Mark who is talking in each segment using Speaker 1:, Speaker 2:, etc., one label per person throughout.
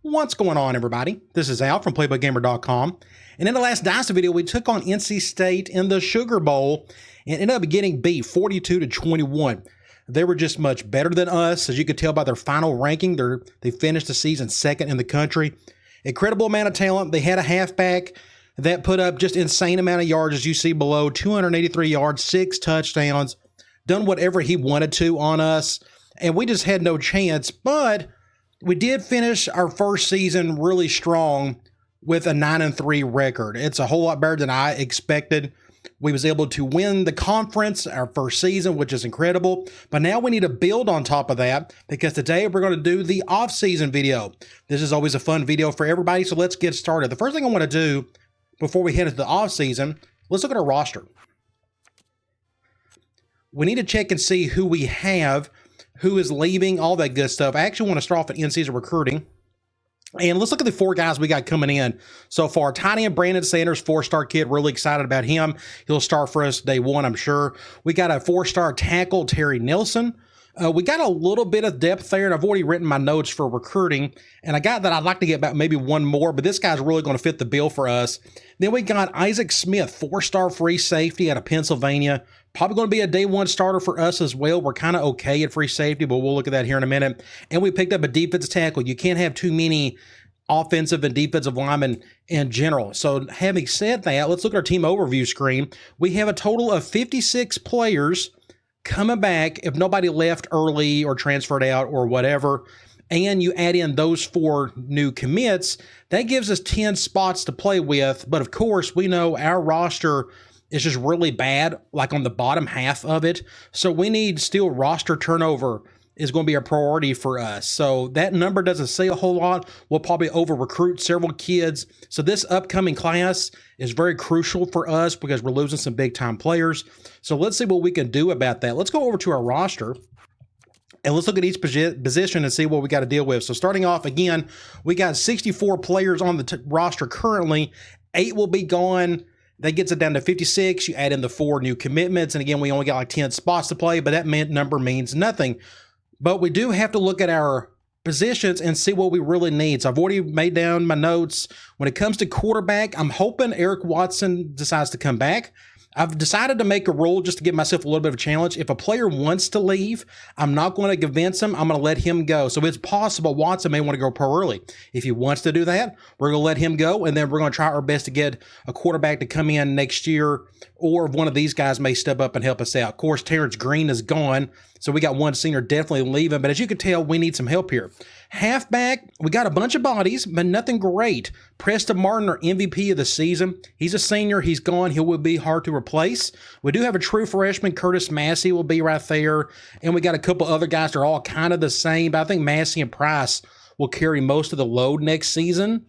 Speaker 1: What's going on, everybody? This is Al from PlaybookGamer.com, and in the last Dynasty video, we took on NC State in the Sugar Bowl and ended up getting beat 42-21. They were just much better than us. As you could tell by their final ranking, they finished the season second in the country. Incredible amount of talent. They had a halfback that put up just insane amount of yards, as you see below, 283 yards, 6 touchdowns, done whatever he wanted to on us, and we just had no chance. But we did finish our first season really strong with a 9-3 record. It's a whole lot better than I expected. We was able to win the conference our first season, which is incredible. But now we need to build on top of that, because today we're going to do the off-season video. This is always a fun video for everybody, so let's get started. The first thing I want to do before we head into the off-season, let's look at our roster. We need to check and see who we have, who is leaving, all that good stuff. I actually want to start off at in-season recruiting. And let's look at the 4 guys we got coming in so far. Tight end Brandon Sanders, 4-star kid. Really excited about him. He'll start for us day 1, I'm sure. We got a 4-star tackle, Terry Nelson. We got a little bit of depth there, and I've already written my notes for recruiting. And I got that I'd like to get about maybe one more, but this guy's really going to fit the bill for us. Then we got Isaac Smith, 4-star free safety out of Pennsylvania. Probably going to be a day 1 starter for us as well. We're kind of okay at free safety, but we'll look at that here in a minute. And we picked up a defensive tackle. You can't have too many offensive and defensive linemen in general. So having said that, let's look at our team overview screen. We have a total of 56 players coming back if nobody left early or transferred out or whatever. And you add in those 4 new commits, that gives us 10 spots to play with. But of course, we know our roster is just really bad, like on the bottom half of it. So we need still roster turnover is going to be a priority for us. So that number doesn't say a whole lot. We'll probably over-recruit several kids. So this upcoming class is very crucial for us because we're losing some big-time players. So let's see what we can do about that. Let's go over to our roster, and let's look at each position and see what we got to deal with. So starting off, again, we got 64 players on the roster currently. 8 will be gone. That gets it down to 56. You add in the 4 new commitments, and again, we only got like 10 spots to play, but that number means nothing. But we do have to look at our positions and see what we really need. So I've already made down my notes. When it comes to quarterback, I'm hoping Eric Watson decides to come back. I've decided to make a rule just to give myself a little bit of a challenge. If a player wants to leave, I'm not going to convince him. I'm going to let him go. So it's possible Watson may want to go pro early. If he wants to do that, we're going to let him go, and then we're going to try our best to get a quarterback to come in next year, or one of these guys may step up and help us out. Of course, Terrence Green is gone, so we got one senior definitely leaving, but as you can tell, we need some help here. Halfback, we got a bunch of bodies, but nothing great. Preston Martin, our MVP of the season. He's a senior. He's gone. He will be hard to replace. We do have a true freshman. Curtis Massey will be right there. And we got a couple other guys that are all kind of the same, but I think Massey and Price will carry most of the load next season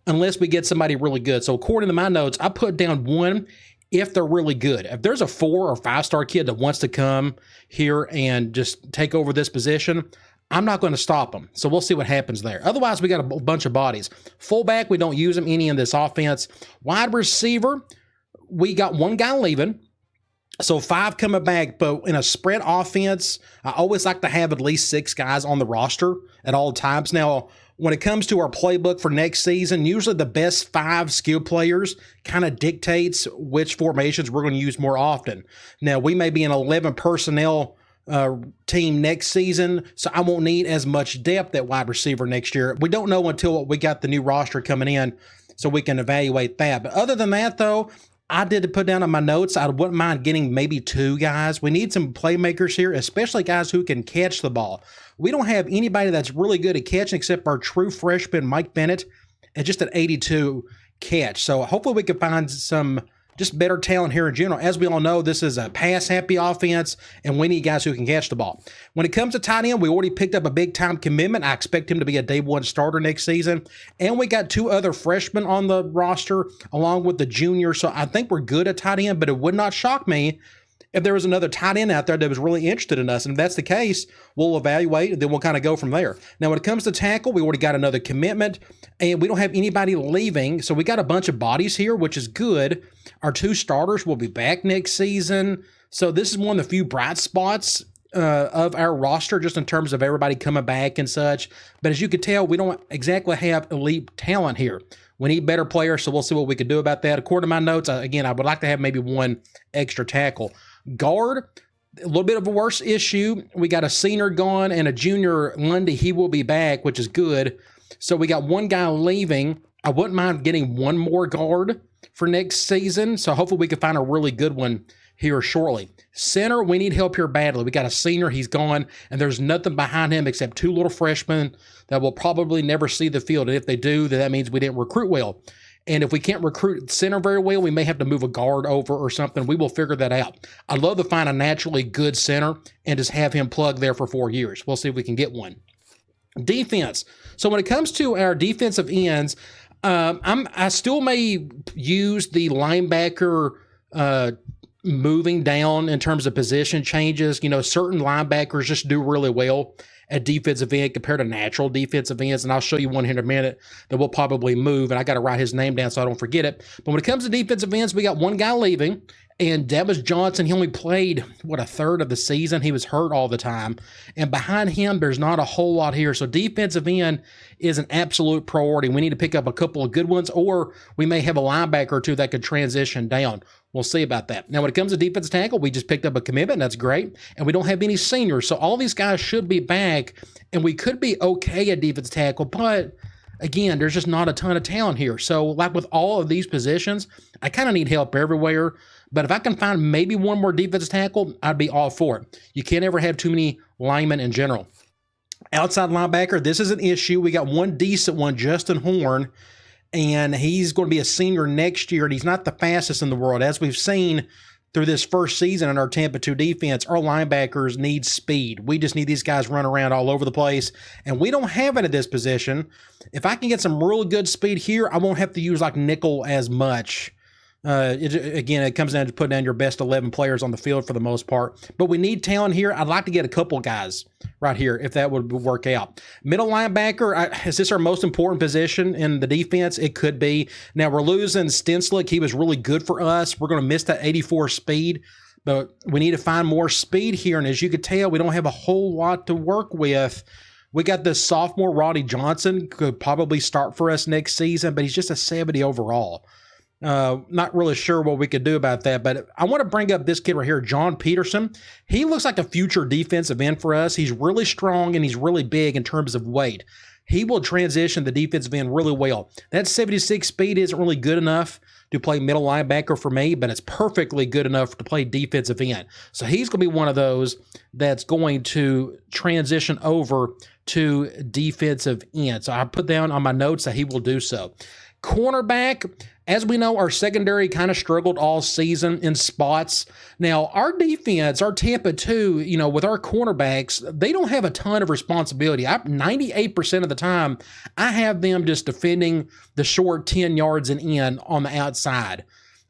Speaker 1: unless we get somebody really good. So according to my notes, I put down 1 if they're really good. If there's a 4 or 5-star kid that wants to come here and just take over this position, I'm not going to stop them. So we'll see what happens there. Otherwise, we got a bunch of bodies. Fullback, we don't use them any in this offense. Wide receiver, we got 1 guy leaving. So 5 coming back, but in a spread offense, I always like to have at least 6 guys on the roster at all times. Now, when it comes to our playbook for next season, usually the best 5 skill players kind of dictates which formations we're going to use more often. Now, we may be an 11 personnel team next season, so I won't need as much depth at wide receiver next year. We don't know until we got the new roster coming in, so we can evaluate that. But other than that, though, I did put down on my notes, I wouldn't mind getting maybe 2 guys. We need some playmakers here, especially guys who can catch the ball. We don't have anybody that's really good at catching except our true freshman, Mike Bennett, at just an 82 catch. So hopefully we can find some just better talent here in general. As we all know, this is a pass-happy offense, and we need guys who can catch the ball. When it comes to tight end, we already picked up a big-time commitment. I expect him to be a day 1 starter next season. And we got 2 other freshmen on the roster, along with the junior. So I think we're good at tight end, but it would not shock me if there was another tight end out there that was really interested in us. And if that's the case, we'll evaluate, and then we'll kind of go from there. Now, when it comes to tackle, we already got another commitment, and we don't have anybody leaving. So we got a bunch of bodies here, which is good. Our 2 starters will be back next season. So this is one of the few bright spots of our roster just in terms of everybody coming back and such. But as you can tell, we don't exactly have elite talent here. We need better players, so we'll see what we can do about that. According to my notes, again, I would like to have maybe one extra tackle. Guard, a little bit of a worse issue. We got a senior gone and a junior, Lundy. He will be back, which is good. So we got one guy leaving. I wouldn't mind getting one more guard for next season, so hopefully we can find a really good one here shortly. Center, we need help here badly. We got a senior, he's gone, and there's nothing behind him except two little freshmen that will probably never see the field. And if they do, then that means we didn't recruit well. And if we can't recruit center very well, we may have to move a guard over or something. We will figure that out. I'd love to find a naturally good center and just have him plugged there for 4 years. We'll see if we can get one. Defense. So when it comes to our defensive ends, I still may use the linebacker moving down in terms of position changes. You know, certain linebackers just do really well at defensive end compared to natural defensive ends, and I'll show you one here in a minute that will probably move, and I got to write his name down so I don't forget it. But when it comes to defensive ends, we got one guy leaving, and Davis Johnson, he only played, a third of the season. He was hurt all the time, and behind him, there's not a whole lot here. So defensive end is an absolute priority. We need to pick up a couple of good ones, or we may have a linebacker or two that could transition down. We'll see about that. Now, when it comes to defensive tackle, we just picked up a commitment. That's great. And we don't have any seniors. So all these guys should be back, and we could be okay at defensive tackle. But, again, there's just not a ton of talent here. So, like with all of these positions, I kind of need help everywhere. But if I can find maybe one more defensive tackle, I'd be all for it. You can't ever have too many linemen in general. Outside linebacker, this is an issue. We got one decent one, Justin Horn. And he's going to be a senior next year, and he's not the fastest in the world. As we've seen through this first season in our Tampa 2 defense, our linebackers need speed. We just need these guys running around all over the place, and we don't have it at this position. If I can get some really good speed here, I won't have to use like nickel as much. Again, it comes down to putting down your best 11 players on the field for the most part. But we need talent here. I'd like to get a couple guys right here if that would work out. Middle linebacker, is this our most important position in the defense? It could be. Now, we're losing Stenslick. He was really good for us. We're going to miss that 84 speed, but we need to find more speed here. And as you can tell, we don't have a whole lot to work with. We got the sophomore Roddy Johnson, could probably start for us next season, but he's just a 70 overall. Not really sure what we could do about that, but I want to bring up this kid right here, John Peterson. He looks like a future defensive end for us. He's really strong and he's really big in terms of weight. He will transition the defensive end really well. That 76 speed isn't really good enough to play middle linebacker for me, but it's perfectly good enough to play defensive end. So he's going to be one of those that's going to transition over to defensive end. So I put down on my notes that he will do so. Cornerback, as we know, our secondary kind of struggled all season in spots. Now, our defense, our Tampa 2, with our cornerbacks, they don't have a ton of responsibility. 98% of the time, I have them just defending the short 10 yards and in on the outside.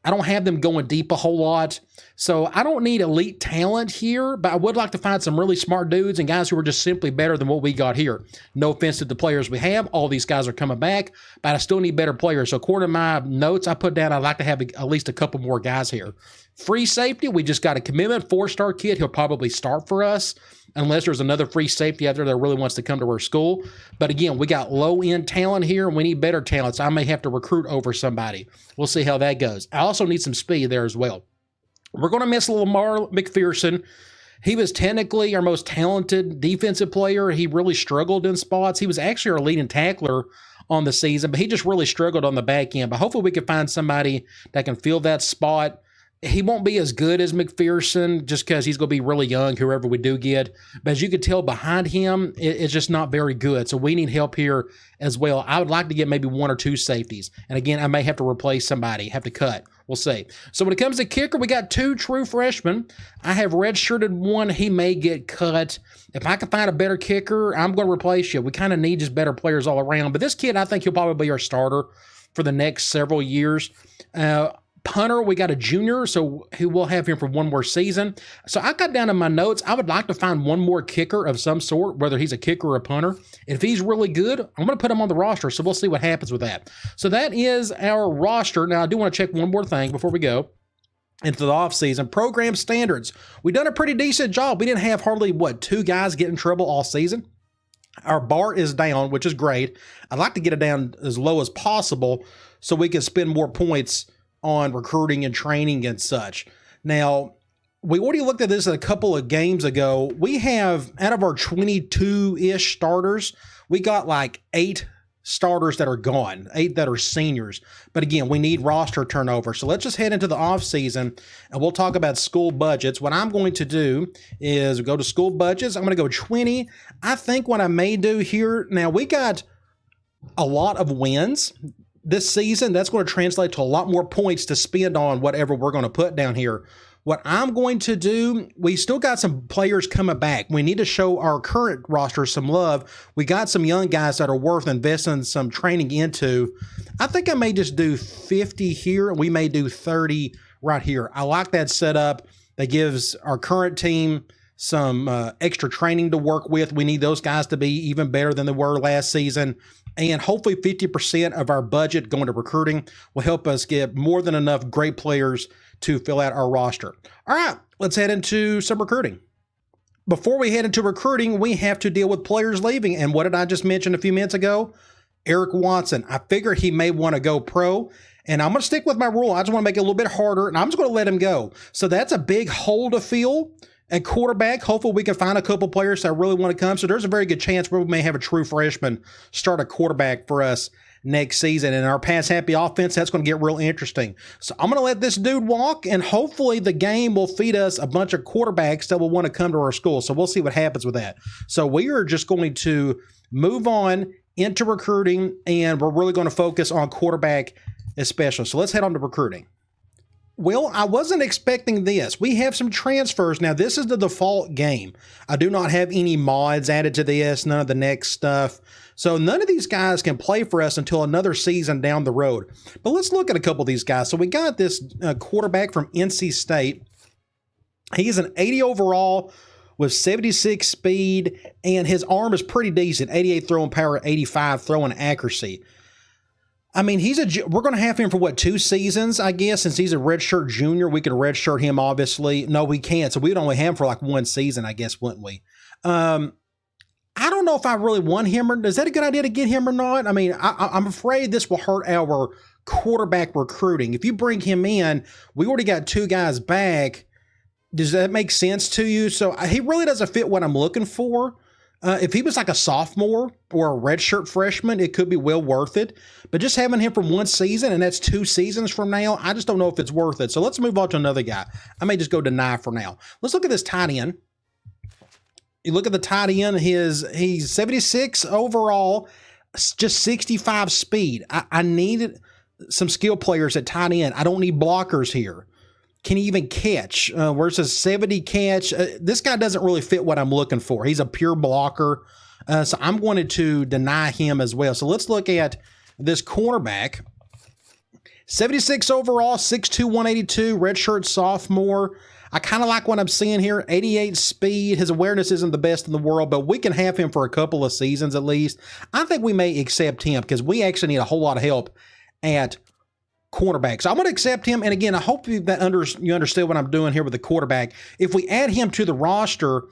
Speaker 1: I don't have them going deep a whole lot. So I don't need elite talent here, but I would like to find some really smart dudes and guys who are just simply better than what we got here. No offense to the players we have. All these guys are coming back, but I still need better players. So according to my notes I put down, I'd like to have at least a couple more guys here. Free safety, we just got a commitment, 4-star kid. He'll probably start for us unless there's another free safety out there that really wants to come to our school. But again, we got low-end talent here, and we need better talent, so I may have to recruit over somebody. We'll see how that goes. I also need some speed there as well. We're going to miss Lamar McPherson. He was technically our most talented defensive player. He really struggled in spots. He was actually our leading tackler on the season, but he just really struggled on the back end. But hopefully we can find somebody that can fill that spot. He won't be as good as McPherson just because he's going to be really young, whoever we do get. But as you can tell, behind him, it's just not very good. So we need help here as well. I would like to get maybe 1 or 2 safeties. And again, I may have to replace somebody, have to cut. We'll see. So when it comes to kicker, we got 2 true freshmen. I have redshirted one. He may get cut. If I can find a better kicker, I'm going to replace you. We kind of need just better players all around. But this kid, I think he'll probably be our starter for the next several years. Punter, we got a junior, so who will have him for 1 more season. So I got down in my notes, I would like to find one more kicker of some sort, whether he's a kicker or a punter. If he's really good, I'm going to put him on the roster, so we'll see what happens with that. So that is our roster. Now, I do want to check one more thing before we go. into the offseason. Program standards. We've done a pretty decent job. We didn't have hardly, 2 guys get in trouble all season. Our bar is down, which is great. I'd like to get it down as low as possible so we can spend more points on recruiting and training and such. Now, we already looked at this a couple of games ago. We have, out of our 22-ish starters, we got like 8 starters that are gone, 8 that are seniors. But again, we need roster turnover. So let's just head into the offseason and we'll talk about school budgets. What I'm going to do is go to school budgets. I'm going to go 20. I think what I may do here, now we got a lot of wins this season. That's going to translate to a lot more points to spend on whatever we're going to put down here. What I'm going to do, we still got some players coming back. We need to show our current roster some love. We got some young guys that are worth investing some training into. I think I may just do 50 here, and we may do 30 right here. I like that setup. That gives our current team some extra training to work with. We need those guys to be even better than they were last season. And hopefully 50% of our budget going to recruiting will help us get more than enough great players to fill out our roster. All right, let's head into some recruiting. Before we head into recruiting, we have to deal with players leaving. And what did I just mention a few minutes ago? Eric Watson. I figure he may want to go pro. And I'm going to stick with my rule. I just want to make it a little bit harder, and I'm just going to let him go. So that's a big hole to fill. At quarterback, hopefully we can find a couple players that really want to come. So there's a very good chance we may have a true freshman start a quarterback for us next season. And our pass-happy offense, that's going to get real interesting. So I'm going to let this dude walk, and hopefully the game will feed us a bunch of quarterbacks that will want to come to our school. So we'll see what happens with that. So we are just going to move on into recruiting, and we're really going to focus on quarterback especially. So let's head on to recruiting. Well, I wasn't expecting this. We have some transfers. Now, this is the default game. I do not have any mods added to this, none of the next stuff. So none of these guys can play for us until another season down the road. But let's look at a couple of these guys. So we got this quarterback from NC State. He's an 80 overall with 76 speed, and his arm is pretty decent. 88 throwing power, 85 throwing accuracy. I mean, we're going to have him for 2 seasons, I guess, since he's a redshirt junior. We could redshirt him, obviously. No, we can't. So we'd only have him for 1 season, I guess, wouldn't we? I don't know if I really want him, or is that a good idea to get him or not? I mean, I'm afraid this will hurt our quarterback recruiting. If you bring him in, we already got 2 guys back. Does that make sense to you? So he really doesn't fit what I'm looking for. If he was like a sophomore or a redshirt freshman, it could be well worth it. But just having him for 1 season, and that's 2 seasons from now, I just don't know if it's worth it. So let's move on to another guy. I may just go deny for now. Let's look at this tight end. You look at the tight end, he's 76 overall, just 65 speed. I needed some skill players at tight end. I don't need blockers here. Can he even catch? Where it says 70 catch, this guy doesn't really fit what I'm looking for. He's a pure blocker. So I'm going to deny him as well. So let's look at this cornerback. 76 overall, 6'2", 182, redshirt sophomore. I kind of like what I'm seeing here. 88 speed. His awareness isn't the best in the world, but we can have him for a couple of seasons at least. I think we may accept him because we actually need a whole lot of help at cornerback. So I'm going to accept him. And again, I hope you understood what I'm doing here with the quarterback. If we add him to the roster,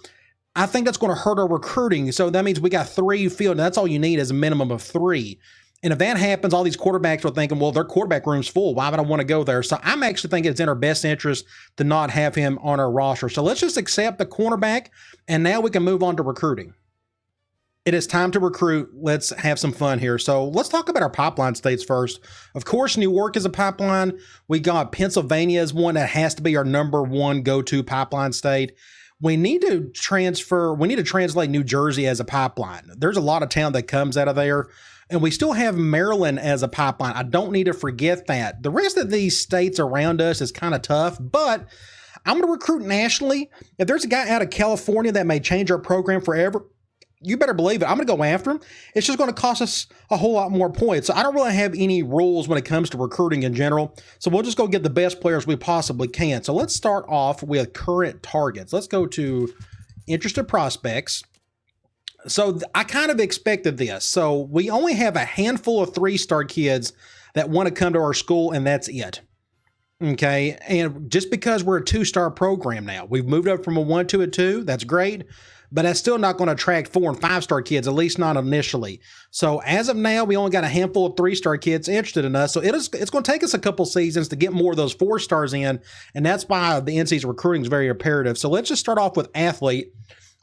Speaker 1: I think that's going to hurt our recruiting. So that means we got 3 filled. That's all you need is a minimum of 3. And if that happens, all these quarterbacks are thinking, well, their quarterback room's full. Why would I want to go there? So I'm actually thinking it's in our best interest to not have him on our roster. So let's just accept the cornerback, and now we can move on to recruiting. It is time to recruit. Let's have some fun here. So let's talk about our pipeline states first. Of course, New York is a pipeline. We got Pennsylvania as one that has to be our number 1 go-to pipeline state. We need to translate New Jersey as a pipeline. There's a lot of talent that comes out of there. And we still have Maryland as a pipeline. I don't need to forget that. The rest of these states around us is kind of tough, but I'm going to recruit nationally. If there's a guy out of California that may change our program forever, you better believe it. I'm going to go after him. It's just going to cost us a whole lot more points. So I don't really have any rules when it comes to recruiting in general. So we'll just go get the best players we possibly can. So let's start off with current targets. Let's go to interested prospects. So I kind of expected this. So we only have a handful of 3-star kids that want to come to our school, and that's it. Okay, and just because we're a 2-star program now, we've moved up from a 1 to a 2. That's great, but that's still not going to attract 4 and 5-star kids, at least not initially. So as of now, we only got a handful of 3-star kids interested in us. So it's going to take us a couple seasons to get more of those 4 stars in, and that's why the NC's recruiting is very imperative. So let's just start off with athlete.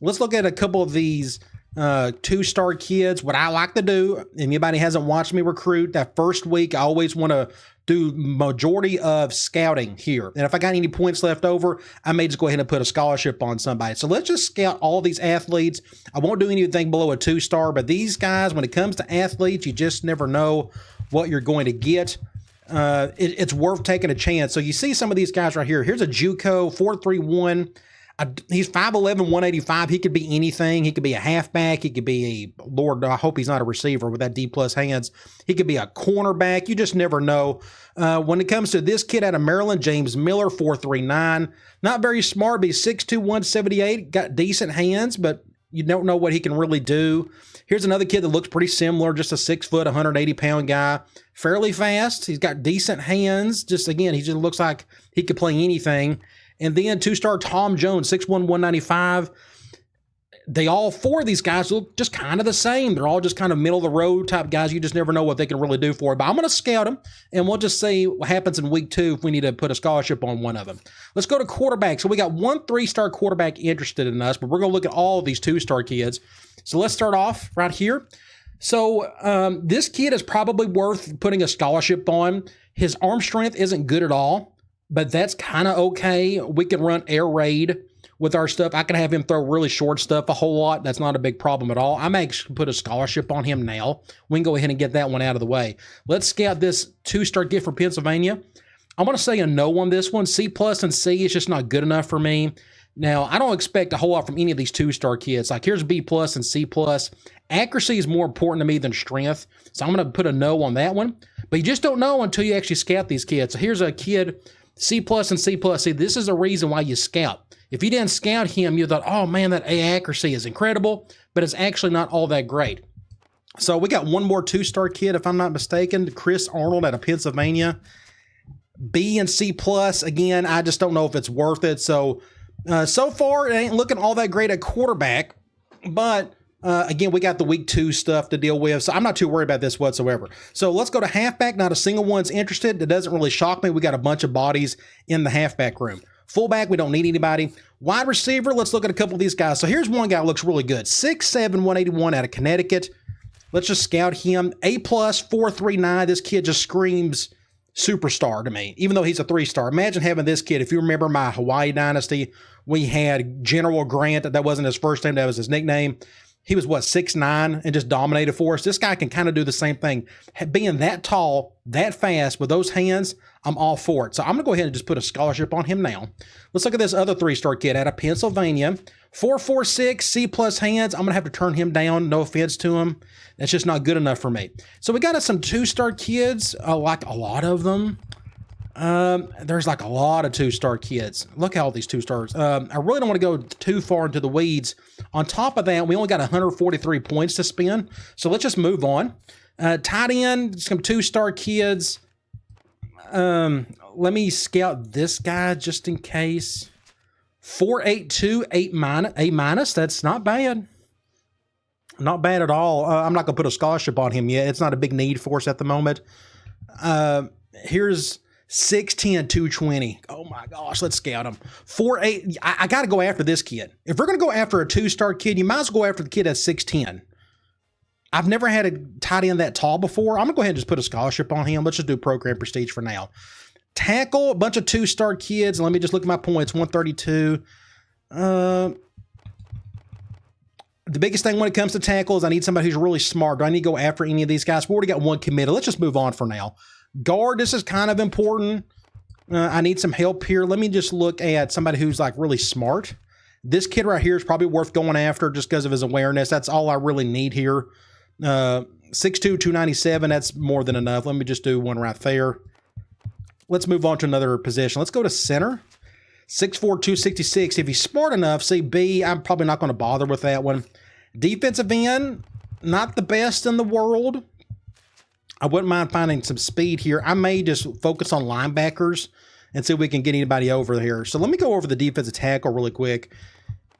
Speaker 1: Let's look at a couple of these 2-star kids. What I like to do, if anybody hasn't watched me recruit, that first week I always want to do majority of scouting here. And if I got any points left over, I may just go ahead and put a scholarship on somebody. So let's just scout all these athletes. I won't do anything below a 2-star, but these guys, when it comes to athletes, you just never know what you're going to get. It's worth taking a chance. So you see some of these guys right here. Here's a JUCO 4.31. He's 5'11", 185. He could be anything. He could be a halfback. He could be a, Lord, I hope he's not a receiver with that D-plus hands. He could be a cornerback. You just never know. When it comes to this kid out of Maryland, James Miller, 4.39. Not very smart, but he's 6'2", 178. Got decent hands, but you don't know what he can really do. Here's another kid that looks pretty similar, just a 6 foot, 180-pound guy. Fairly fast. He's got decent hands. Just, again, he just looks like he could play anything. And then 2-star Tom Jones, 6'1", 195. They all 4 of these guys look just kind of the same. They're all just kind of middle-of-the-road type guys. You just never know what they can really do for it. But I'm going to scout them, and we'll just see what happens in week 2 if we need to put a scholarship on one of them. Let's go to quarterback. So we got one 3-star quarterback interested in us, but we're going to look at all of these 2-star kids. So let's start off right here. So this kid is probably worth putting a scholarship on. His arm strength isn't good at all, but that's kind of okay. We can run air raid with our stuff. I can have him throw really short stuff a whole lot. That's not a big problem at all. I may actually put a scholarship on him now. We can go ahead and get that one out of the way. Let's scout this 2-star kid from Pennsylvania. I'm going to say a no on this one. C+ and C is just not good enough for me. Now, I don't expect a whole lot from any of these 2-star kids. Like, here's B+ and C+. Accuracy is more important to me than strength, so I'm going to put a no on that one. But you just don't know until you actually scout these kids. So here's a kid, C+ and C+. See, this is a reason why you scout. If you didn't scout him, you thought, oh man, that A accuracy is incredible, but it's actually not all that great. So we got one more 2-star kid, if I'm not mistaken, Chris Arnold out of Pennsylvania. B and C+, again, I just don't know if it's worth it. So far, it ain't looking all that great at quarterback, but again, we got the week 2 stuff to deal with, so I'm not too worried about this whatsoever. So let's go to halfback. Not a single one's interested. It doesn't really shock me. We got a bunch of bodies in the halfback room. Fullback, we don't need anybody. Wide receiver, let's look at a couple of these guys. So here's one guy who looks really good. 6'7", 181 out of Connecticut. Let's just scout him. A+, 4.39. This kid just screams superstar to me, even though he's a 3-star. Imagine having this kid. If you remember my Hawaii Dynasty, we had General Grant. That wasn't his first name. That was his nickname. He was, 6'9", and just dominated for us. This guy can kind of do the same thing. Being that tall, that fast, with those hands, I'm all for it. So I'm going to go ahead and just put a scholarship on him now. Let's look at this other 3-star kid out of Pennsylvania. 4.46, C+ hands. I'm going to have to turn him down. No offense to him. That's just not good enough for me. So we got us some 2-star kids, like a lot of them. There's like a lot of 2-star kids. Look at all these 2-stars. I really don't want to go too far into the weeds. On top of that, we only got 143 points to spend. So let's just move on. Tight end, some 2-star kids. Let me scout this guy just in case. 4.82, A-. That's not bad. Not bad at all. I'm not going to put a scholarship on him yet. It's not a big need for us at the moment. Here's 6'10", 220. Oh my gosh, let's scout him. 4.8. I got to go after this kid. If we're going to go after a 2-star kid, you might as well go after the kid at 6'10". I've never had a tight end that tall before. I'm going to go ahead and just put a scholarship on him. Let's just do program prestige for now. Tackle, a bunch of 2-star kids. Let me just look at my points. 132. The biggest thing when it comes to tackle is I need somebody who's really smart. Do I need to go after any of these guys? We already got one committed. Let's just move on for now. Guard, this is kind of important. I need some help here. Let me just look at somebody who's like really smart. This kid right here is probably worth going after just because of his awareness. That's all I really need here. 6'2", 297, that's more than enough. Let me just do one right there. Let's move on to another position. Let's go to center. 6'4", 266. If he's smart enough, see B, I'm probably not going to bother with that one. Defensive end, not the best in the world. I wouldn't mind finding some speed here. I may just focus on linebackers and see if we can get anybody over here. So let me go over the defensive tackle really quick.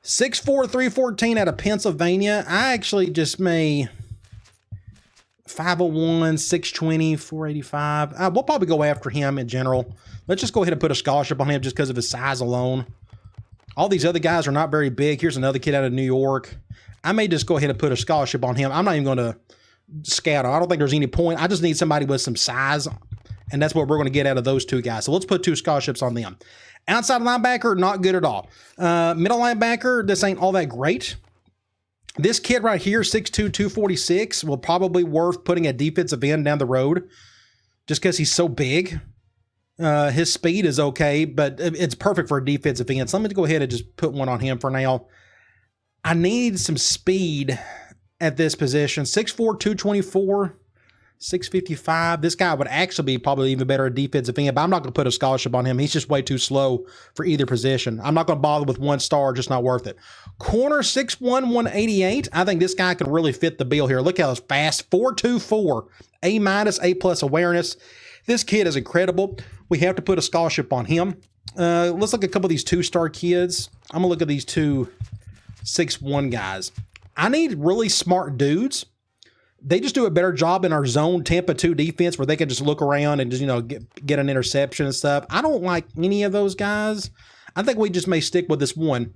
Speaker 1: 6'4", 314 out of Pennsylvania. I actually just may 501, 620, 485. We'll probably go after him in general. Let's just go ahead and put a scholarship on him just because of his size alone. All these other guys are not very big. Here's another kid out of New York. I may just go ahead and put a scholarship on him. I'm not even going to scout. I don't think there's any point. I just need somebody with some size, and that's what we're going to get out of those two guys. So let's put 2 scholarships on them. Outside linebacker, not good at all. Middle linebacker, this ain't all that great. This kid right here, 6'2", 246, will probably worth putting a defensive end down the road just because he's so big. His speed is okay, but it's perfect for a defensive end. So let me go ahead and just put one on him for now. I need some speed at this position. 6'4", 224, 655. This guy would actually be probably even better at defensive end, but I'm not going to put a scholarship on him. He's just way too slow for either position. I'm not going to bother with 1 star, just not worth it. Corner, 6'1", 188. I think this guy could really fit the bill here. Look how fast, 4.24, A-, A+ awareness. This kid is incredible. We have to put a scholarship on him. Let's look at a couple of these 2-star kids. I'm going to look at these 2 6'1" guys. I need really smart dudes. They just do a better job in our zone Tampa 2 defense where they can just look around and just, you know, get an interception and stuff. I don't like any of those guys. I think we just may stick with this one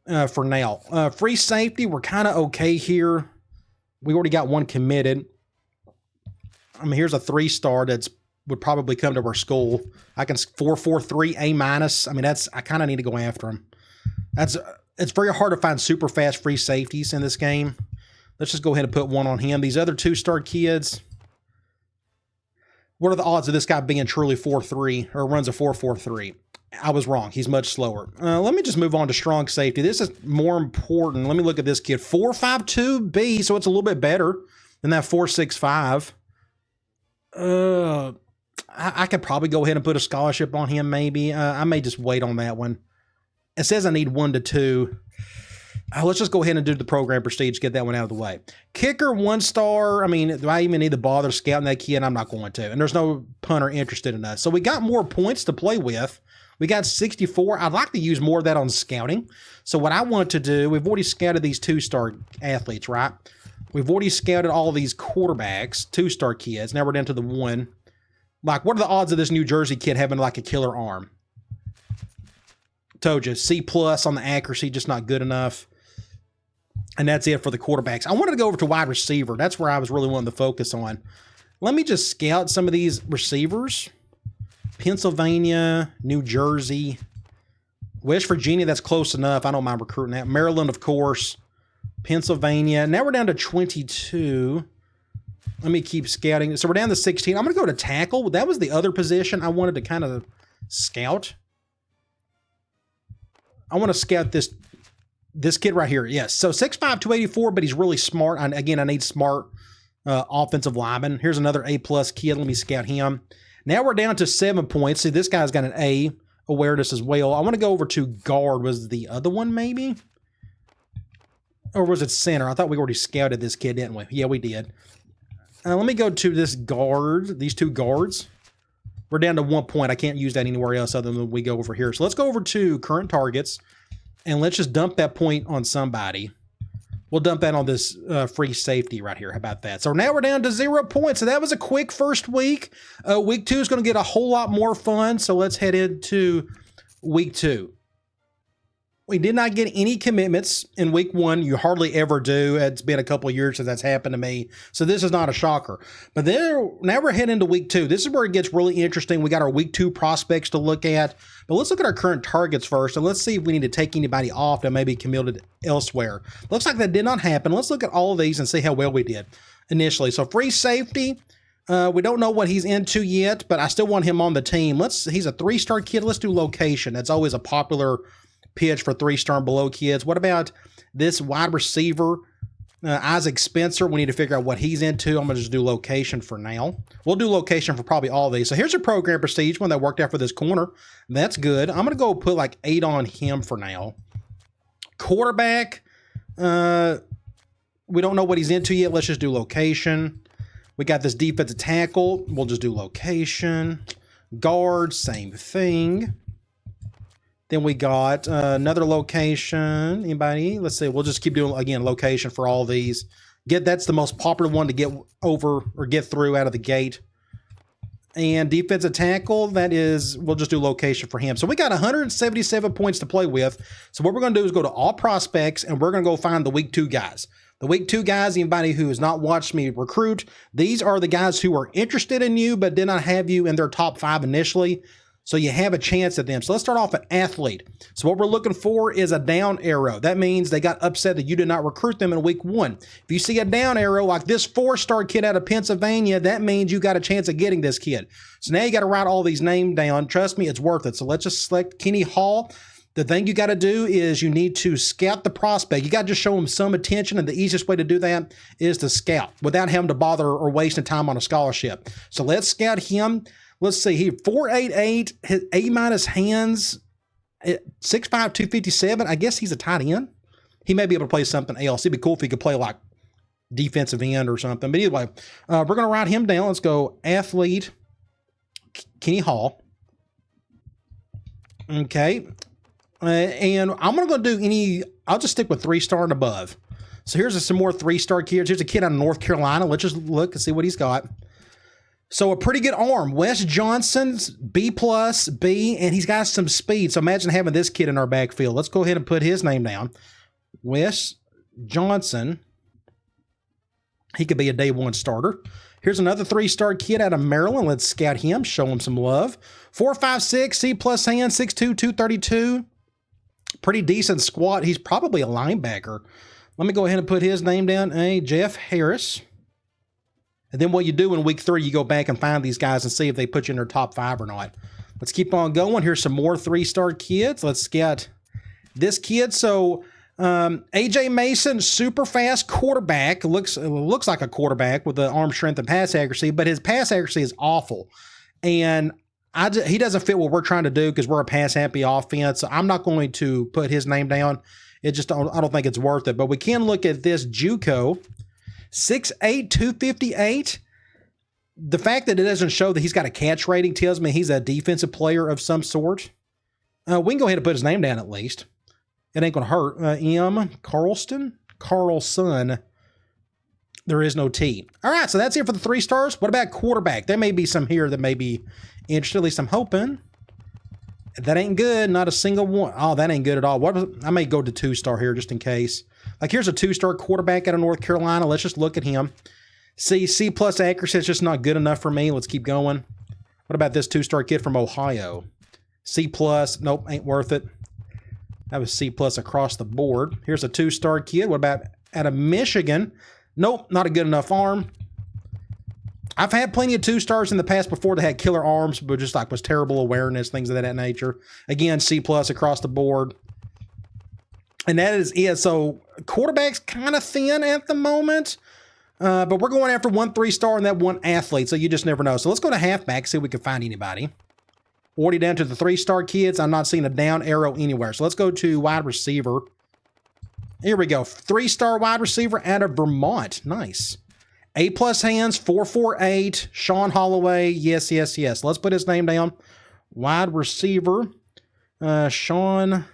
Speaker 1: for now. Free safety, we're kind of okay here. We already got one committed. I mean, here's a 3-star that's would probably come to our school. I can 4.43 A-. I mean, I kind of need to go after him. It's very hard to find super fast free safeties in this game. Let's just go ahead and put one on him. These other 2-star kids, what are the odds of this guy being truly 4.3 or runs a 4.43? I was wrong. He's much slower. Let me just move on to strong safety. This is more important. Let me look at this kid. 4.52 B, so it's a little bit better than that 4.65. I could probably go ahead and put a scholarship on him maybe. I may just wait on that one. It says I need 1 to 2. Let's just go ahead and do the program prestige, get that one out of the way. Kicker, 1-star. I mean, do I even need to bother scouting that kid? I'm not going to. And there's no punter interested in us. So we got more points to play with. We got 64. I'd like to use more of that on scouting. So what I want to do, we've already scouted these 2-star athletes, right? We've already scouted all these quarterbacks, 2-star kids. Now we're down to the 1. Like, what are the odds of this New Jersey kid having like a killer arm? Told you, C+ on the accuracy, just not good enough. And that's it for the quarterbacks. I wanted to go over to wide receiver. That's where I was really wanting to focus on. Let me just scout some of these receivers. Pennsylvania, New Jersey, West Virginia, that's close enough. I don't mind recruiting that. Maryland, of course. Pennsylvania. Now we're down to 22. Let me keep scouting. So we're down to 16. I'm going to go to tackle. That was the other position I wanted to kind of scout. I want to scout this kid right here. Yes. So 6'5", 284, but he's really smart. Again, I need smart offensive linemen. Here's another A+ kid. Let me scout him. Now we're down to 7 points. See, this guy's got an A awareness as well. I want to go over to guard. Was the other one maybe? Or was it center? I thought we already scouted this kid, didn't we? Yeah, we did. Let me go to this guard, these 2 guards. We're down to 1 point. I can't use that anywhere else other than we go over here. So let's go over to current targets, and let's just dump that point on somebody. We'll dump that on this free safety right here. How about that? So now we're down to 0 points. So that was a quick first week. Week 2 is going to get a whole lot more fun. So let's head into week 2. We did not get any commitments in week 1. You hardly ever do. It's been a couple of years since that's happened to me. So this is not a shocker. But now we're heading into week 2. This is where it gets really interesting. We got our week 2 prospects to look at. But let's look at our current targets first. And let's see if we need to take anybody off that may be committed elsewhere. Looks like that did not happen. Let's look at all of these and see how well we did initially. So free safety. We don't know what he's into yet, but I still want him on the team. He's a 3-star kid. Let's do location. That's always a popular pitch for 3-star and below kids. What about this wide receiver, Isaac Spencer? We need to figure out what he's into. I'm going to just do location for now. We'll do location for probably all of these. So here's a program prestige, one that worked out for this corner. That's good. I'm going to go put like 8 on him for now. Quarterback, we don't know what he's into yet. Let's just do location. We got this defensive tackle. We'll just do location. Guard, same thing. Then we got another location. Anybody? Let's see. We'll just keep doing, again, location for all these. That's the most popular one to get over or get through out of the gate. And defensive tackle, we'll just do location for him. So we got 177 points to play with. So what we're going to do is go to all prospects, and we're going to go find the week 2 guys. The week 2 guys, anybody who has not watched me recruit, these are the guys who are interested in you but did not have you in their top 5 initially. So you have a chance at them. So let's start off at athlete. So what we're looking for is a down arrow. That means they got upset that you did not recruit them in week 1. If you see a down arrow like this 4-star kid out of Pennsylvania, that means you got a chance of getting this kid. So now you got to write all these names down. Trust me, it's worth it. So let's just select Kenny Hall. The thing you got to do is you need to scout the prospect. You got to just show him some attention, and the easiest way to do that is to scout without having to bother or wasting time on a scholarship. So let's scout him. Let's see, he 4.88, his A- hands, 6'5", 257. I guess he's a tight end. He may be able to play something else. It'd be cool if he could play like defensive end or something. But anyway, we're going to write him down. Let's go athlete, Kenny Hall. Okay. And I'm going to do I'll just stick with 3-star and above. So here's some more 3-star kids. Here's a kid out of North Carolina. Let's just look and see what he's got. So a pretty good arm. Wes Johnson's B+, B, and he's got some speed. So imagine having this kid in our backfield. Let's go ahead and put his name down. Wes Johnson. He could be a day 1 starter. Here's another 3-star kid out of Maryland. Let's scout him, show him some love. 4.56, C+ hand, 6'2", 232. Pretty decent squat. He's probably a linebacker. Let me go ahead and put his name down. Jeff Harris. And then what you do in week 3, you go back and find these guys and see if they put you in their top 5 or not. Let's keep on going. Here's some more 3-star kids. Let's scout this kid. So AJ Mason, super fast quarterback. Looks like a quarterback with the arm strength and pass accuracy, but his pass accuracy is awful. And he doesn't fit what we're trying to do because we're a pass-happy offense. So I'm not going to put his name down. I don't think it's worth it. But we can look at this JUCO. 6'8", 258. The fact that it doesn't show that he's got a catch rating tells me he's a defensive player of some sort. We can go ahead and put his name down at least. It ain't going to hurt. M. Carlson. There is no T. All right, so that's it for the 3 stars. What about quarterback? There may be some here that may be interested. At least I'm hoping. That ain't good. Not a single one. Oh, that ain't good at all. I may go to 2-star here just in case. Like here's a 2-star quarterback out of North Carolina. Let's just look at him. C+ accuracy is just not good enough for me. Let's keep going. What about this 2-star kid from Ohio? C+. Nope, ain't worth it. That was C+ across the board. Here's a 2-star kid. What about out of Michigan? Nope, not a good enough arm. I've had plenty of 2-stars in the past before that had killer arms, but just like was terrible awareness, things of that nature. Again, C+ across the board. And that is it. So quarterback's kind of thin at the moment, but we're going after 1 3-star and that 1 athlete, so you just never know. So let's go to halfback, see if we can find anybody. Already down to the 3-star kids. I'm not seeing a down arrow anywhere. So let's go to wide receiver. Here we go. 3-star wide receiver out of Vermont. Nice. A+ hands, 4.48. Sean Holloway. Yes, yes, yes. Let's put his name down. Wide receiver. Sean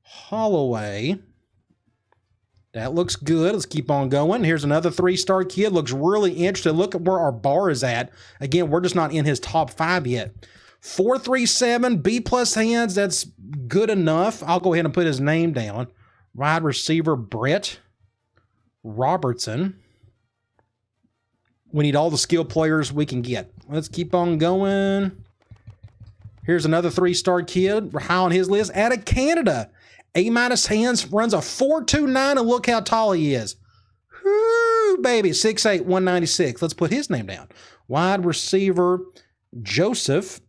Speaker 1: Holloway. That looks good. Let's keep on going. Here's another 3-star kid. Looks really interested. Look at where our bar is at. Again, we're just not in his top 5 yet. 4.37, B+ hands. That's good enough. I'll go ahead and put his name down. Wide receiver Brett Robertson. We need all the skill players we can get. Let's keep on going. Here's another 3-star kid. We're high on his list. Out of Canada. A- hands, runs a 4.29, and look how tall he is. Whoo, baby. 6'8", 196. Let's put his name down. Wide receiver Joseph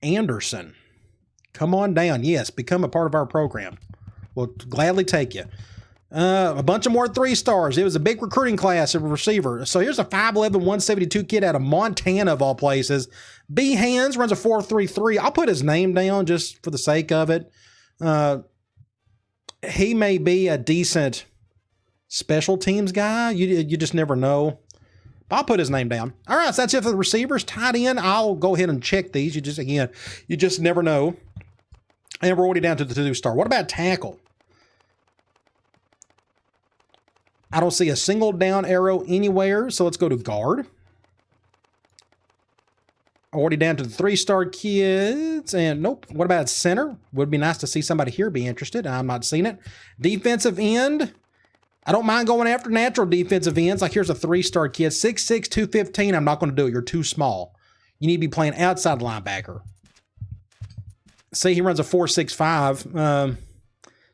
Speaker 1: Anderson. Come on down. Yes, become a part of our program. We'll gladly take you. A bunch of more 3-stars. It was a big recruiting class of receiver. So here's a 5'11", 172 kid out of Montana, of all places. B hands, runs a 4.33. I'll put his name down just for the sake of it. He may be a decent special teams guy. You just never know. I'll put his name down. All right, so that's it for the receivers. Tight end, I'll go ahead and check these. You just never know. And we're already down to the 2-star. What about tackle? I don't see a single down arrow anywhere, so let's go to guard. Already down to the 3-star kids, and nope. What about center? Would be nice to see somebody here be interested. I'm not seeing it. Defensive end. I don't mind going after natural defensive ends. Like here's a 3-star kid, 6'6", 215. I'm not going to do it. You're too small. You need to be playing outside linebacker. See, he runs a 4.65,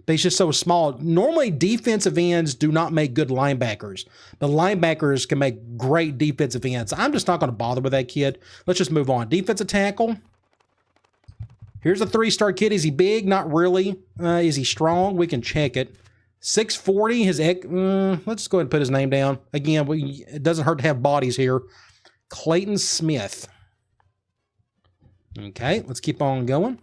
Speaker 1: but he's just so small. Normally, defensive ends do not make good linebackers. The linebackers can make great defensive ends. I'm just not going to bother with that kid. Let's just move on. Defensive tackle. Here's a 3-star kid. Is he big? Not really. Is he strong? We can check it. 640, let's go ahead and put his name down. Again, it doesn't hurt to have bodies here. Clayton Smith. Okay, let's keep on going.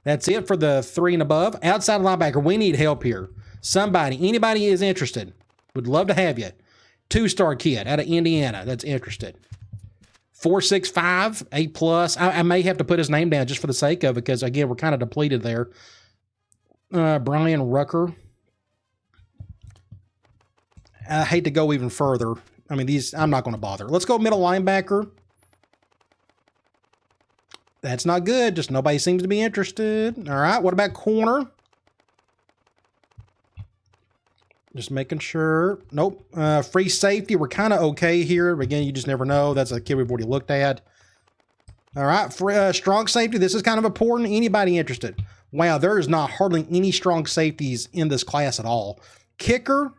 Speaker 1: That's it for the 3 and above. Outside linebacker, we need help here. Anybody is interested. Would love to have you. 2-star kid out of Indiana that's interested. 4.65, 8+. I may have to put his name down just for the sake of it because, again, we're kind of depleted there. Brian Rucker. I hate to go even further. I mean, I'm not going to bother. Let's go middle linebacker. That's not good. Just nobody seems to be interested. All right. What about corner? Just making sure. Nope. Free safety. We're kind of okay here. Again, you just never know. That's a kid we've already looked at. All right. For strong safety, this is kind of important. Anybody interested? Wow, there is not hardly any strong safeties in this class at all. Kicker.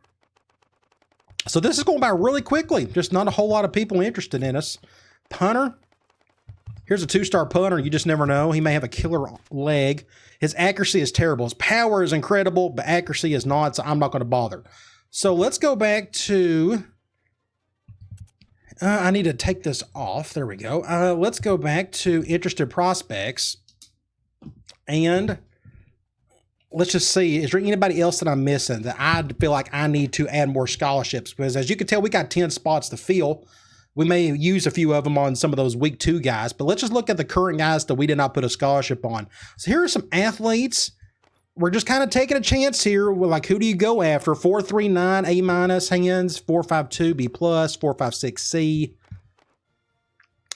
Speaker 1: So this is going by really quickly. Just not a whole lot of people interested in us. Punter. Here's a 2-star punter. You just never know. He may have a killer leg. His accuracy is terrible. His power is incredible, but accuracy is not, so I'm not going to bother. So let's go back to... I need to take this off. There we go. Let's go back to interested prospects. And let's just see, is there anybody else that I'm missing that I feel like I need to add more scholarships? Because as you can tell, we got 10 spots to fill. We may use a few of them on some of those week 2 guys, but let's just look at the current guys that we did not put a scholarship on. So here are some athletes. We're just kind of taking a chance here. We're like, who do you go after? 4.39, A- hands, 4.52, B+, 4.56, C.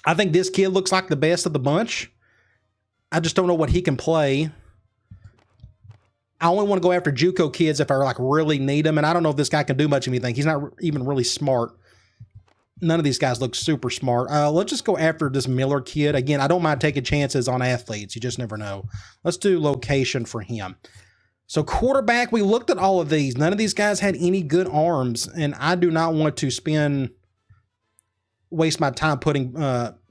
Speaker 1: I think this kid looks like the best of the bunch. I just don't know what he can play. I only want to go after JUCO kids if I like really need them, and I don't know if this guy can do much of anything. He's not even really smart. None of these guys look super smart. Let's just go after this Miller kid. Again, I don't mind taking chances on athletes. You just never know. Let's do location for him. So quarterback, we looked at all of these. None of these guys had any good arms, and I do not want to waste my time putting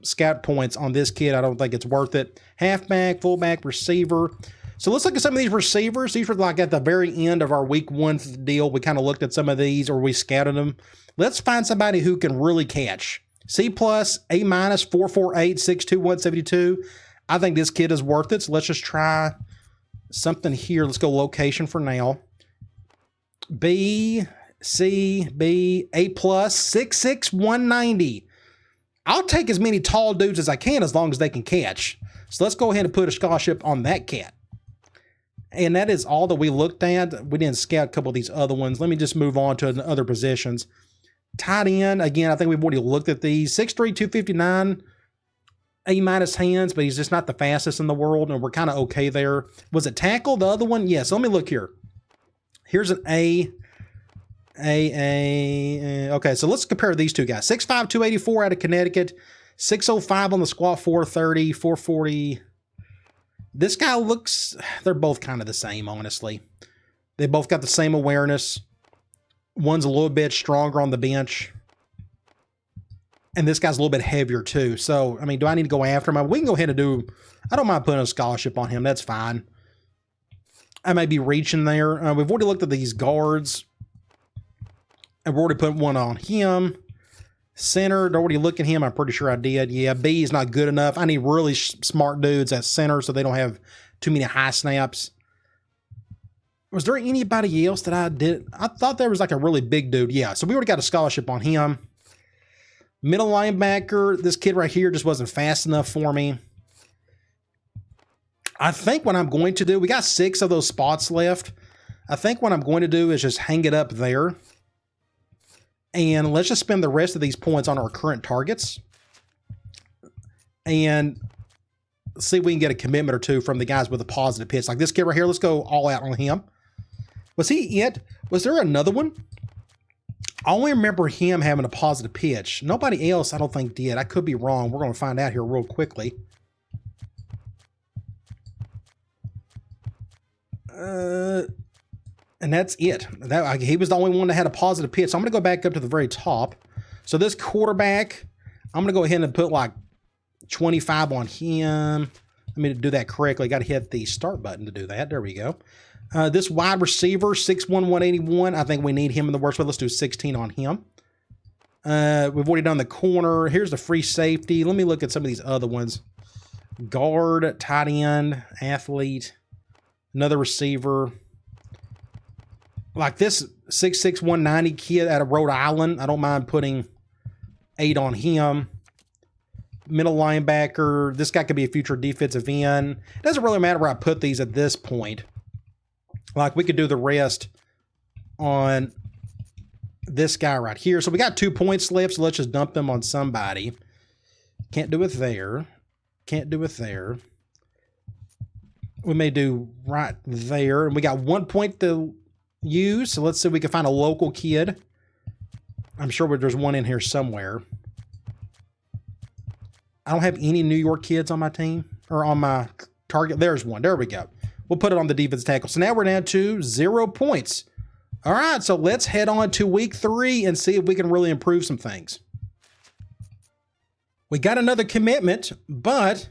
Speaker 1: scout points on this kid. I don't think it's worth it. Halfback, fullback, receiver. So let's look at some of these receivers. These were like at the very end of our week 1 deal. We kind of looked at some of these, or we scouted them. Let's find somebody who can really catch. C+, A-, 4.48, 6'2", 172. I think this kid is worth it. So let's just try something here. Let's go location for now. B, C, B, A+, 6'6", 190. I'll take as many tall dudes as I can as long as they can catch. So let's go ahead and put a scholarship on that cat. And that is all that we looked at. We didn't scout a couple of these other ones. Let me just move on to other positions. Tight end, again, I think we've already looked at these. 6'3", 259, A- hands, but he's just not the fastest in the world, and we're kind of okay there. Was it tackle, the other one? Yes, let me look here. Here's an A. Okay, so let's compare these two guys. 6'5", 284 out of Connecticut. 6'05 on the squat, 430, 440. This guy looks, they're both kind of the same, honestly. They both got the same awareness. One's a little bit stronger on the bench. And this guy's a little bit heavier too. So, I mean, do I need to go after him? We can go ahead and I don't mind putting a scholarship on him. That's fine. I may be reaching there. We've already looked at these guards. I've already put one on him. Center, already look at him. I'm pretty sure I did. Yeah, B is not good enough. I need really smart dudes at center so they don't have too many high snaps. Was there anybody else that I did? I thought there was like a really big dude. Yeah, so we already got a scholarship on him. Middle linebacker, this kid right here just wasn't fast enough for me. I think what I'm going to do, we got 6 of those spots left. I think what I'm going to do is just hang it up there. And let's just spend the rest of these points on our current targets. And see if we can get a commitment or two from the guys with a positive pitch. Like this kid right here, let's go all out on him. Was he it? Was there another one? I only remember him having a positive pitch. Nobody else, I don't think, did. I could be wrong. We're going to find out here real quickly. And that's it. He was the only one that had a positive pitch. So I'm going to go back up to the very top. So this quarterback, I'm going to go ahead and put like 25 on him. Let me do that correctly. Got to hit the start button to do that. There we go. This wide receiver, 6'1", 181. I think we need him in the worst way. Let's do 16 on him. We've already done the corner. Here's the free safety. Let me look at some of these other ones. Guard, tight end, athlete, another receiver. Like this 6'6", 190 kid out of Rhode Island. I don't mind putting 8 on him. Middle linebacker. This guy could be a future defensive end. It doesn't really matter where I put these at this point. Like we could do the rest on this guy right here. So we got 2 points left. So let's just dump them on somebody. Can't do it there. Can't do it there. We may do right there. And we got 1 point to use. So let's see if we can find a local kid. I'm sure there's one in here somewhere. I don't have any New York kids on my team or on my target. There's one. There we go. We'll put it on the defense tackle. So now we're down to 0 points. All right, so let's head on to week 3 and see if we can really improve some things. We got another commitment, but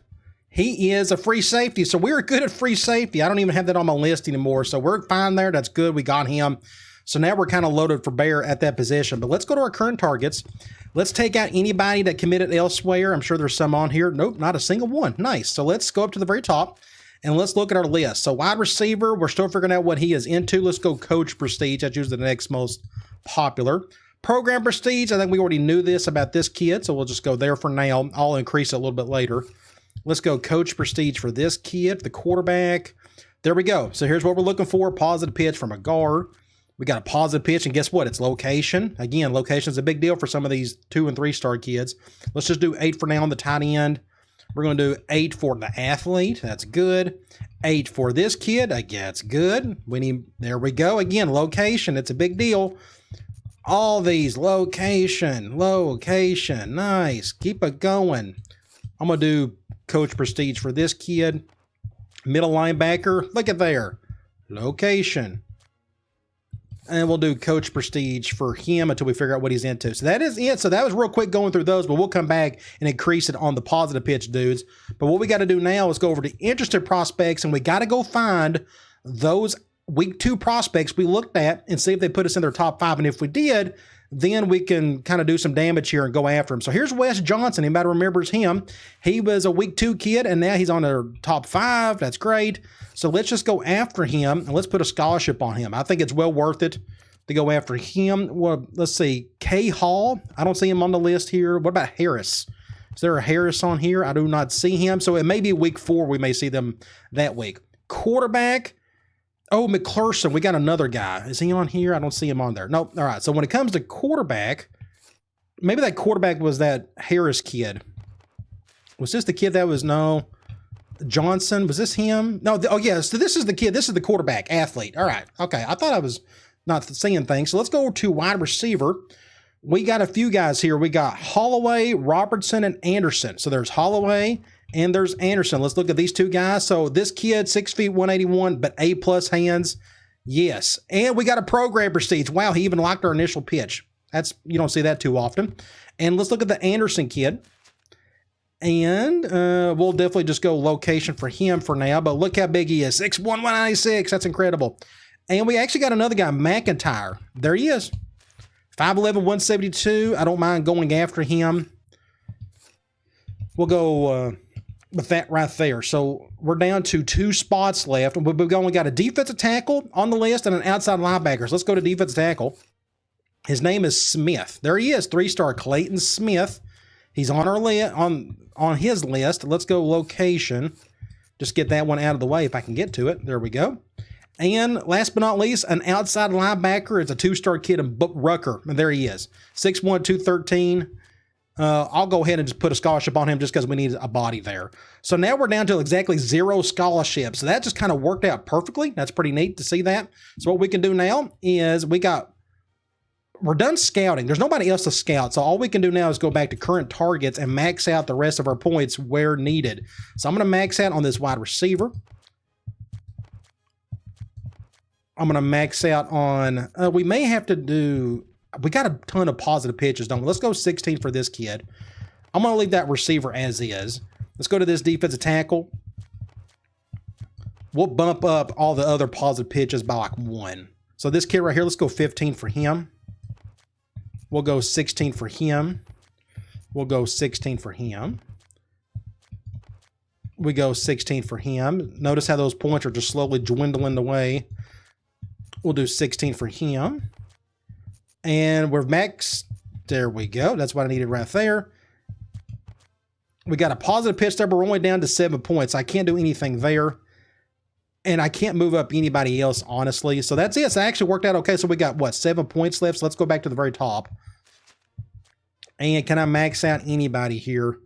Speaker 1: he is a free safety. So we're good at free safety. I don't even have that on my list anymore. So we're fine there. That's good. We got him. So now we're kind of loaded for bear at that position. But let's go to our current targets. Let's take out anybody that committed elsewhere. I'm sure there's some on here. Nope, not a single one. Nice. So let's go up to the very top and let's look at our list. So wide receiver, we're still figuring out what he is into. Let's go coach prestige. That's usually the next most popular. Program prestige, I think we already knew this about this kid, so we'll just go there for now. I'll increase it a little bit later. Let's go coach prestige for this kid, the quarterback. There we go. So here's what we're looking for. Positive pitch from a guard. We got a positive pitch, and guess what? It's location. Again, location is a big deal for some of these 2- and 3-star kids. Let's just do 8 for now on the tight end. We're going to do 8 for the athlete. That's good. 8 for this kid. That's good. There we go. Again, location. It's a big deal. All these location. Nice. Keep it going. I'm going to do coach prestige for this kid. Middle linebacker. Look at there. Location. And we'll do coach prestige for him until we figure out what he's into. So that is it. So that was real quick going through those, but we'll come back and increase it on the positive pitch dudes. But what we got to do now is go over to interested prospects, and we got to go find those week 2 prospects we looked at and see if they put us in their top 5. And if we did, then we can kind of do some damage here and go after him. So here's Wes Johnson. Anybody remembers him? He was a week 2 kid, and now he's on their top 5. That's great. So let's just go after him, and let's put a scholarship on him. I think it's well worth it to go after him. Well, let's see. K. Hall. I don't see him on the list here. What about Harris? Is there a Harris on here? I do not see him. So it may be week 4. We may see them that week. Quarterback. Oh, McClurson. We got another guy. Is he on here? I don't see him on there. Nope. All right. So when it comes to quarterback, maybe that quarterback was that Harris kid. Was this the kid that was, no, Johnson? Was this him? No. Oh, yeah. So this is the kid. This is the quarterback athlete. All right. Okay. I thought I was not seeing things. So let's go to wide receiver. We got a few guys here. We got Holloway, Robertson, and Anderson. So there's Holloway and there's Anderson. Let's look at these 2 guys. So this kid, 6 feet, 181, but A+ hands. Yes. And we got a program prestige. Wow, he even liked our initial pitch. You don't see that too often. And let's look at the Anderson kid. And we'll definitely just go location for him for now. But look how big he is. 6'1", 196. That's incredible. And we actually got another guy, McIntyre. There he is. 5'11", 172. I don't mind going after him. We'll go with that right there. So we're down to 2 spots left. We've only got a defensive tackle on the list and an outside linebacker. So let's go to defensive tackle. His name is Smith. There he is, 3-star Clayton Smith. He's on our list, on his list. Let's go location. Just get that one out of the way if I can get to it. There we go. And last but not least, an outside linebacker. It's a 2-star kid in Rucker. And there he is, 6'1", 213. I'll go ahead and just put a scholarship on him just because we need a body there. So now we're down to exactly 0 scholarships. So that just kind of worked out perfectly. That's pretty neat to see that. So what we can do now is we're done scouting. There's nobody else to scout. So all we can do now is go back to current targets and max out the rest of our points where needed. So I'm going to max out on this wide receiver. I'm going to max out on, we may have to do, we got a ton of positive pitches, don't we? Let's go 16 for this kid. I'm going to leave that receiver as is. Let's go to this defensive tackle. We'll bump up all the other positive pitches by like 1. So this kid right here, let's go 15 for him. We'll go 16 for him. We'll go 16 for him. We go 16 for him. Notice how those points are just slowly dwindling away. We'll do 16 for him. And we're max. There we go. That's what I needed right there. We got a positive pitch there, but we're only down to 7 points. I can't do anything there. And I can't move up anybody else, honestly. So that's it. So it actually worked out okay. So we got, what, 7 points left? So let's go back to the very top. And can I max out anybody here?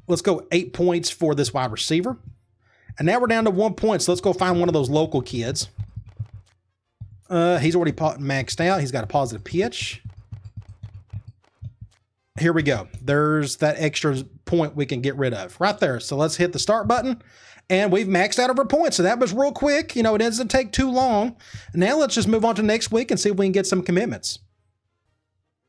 Speaker 1: Let's go 8 points for this wide receiver. And now we're down to 1 point. So let's go find one of those local kids. He's already maxed out. He's got a positive pitch. Here we go. There's that extra point we can get rid of right there. So let's hit the start button. And we've maxed out of our points. So that was real quick. You know, it doesn't take too long. Now let's just move on to next week and see if we can get some commitments.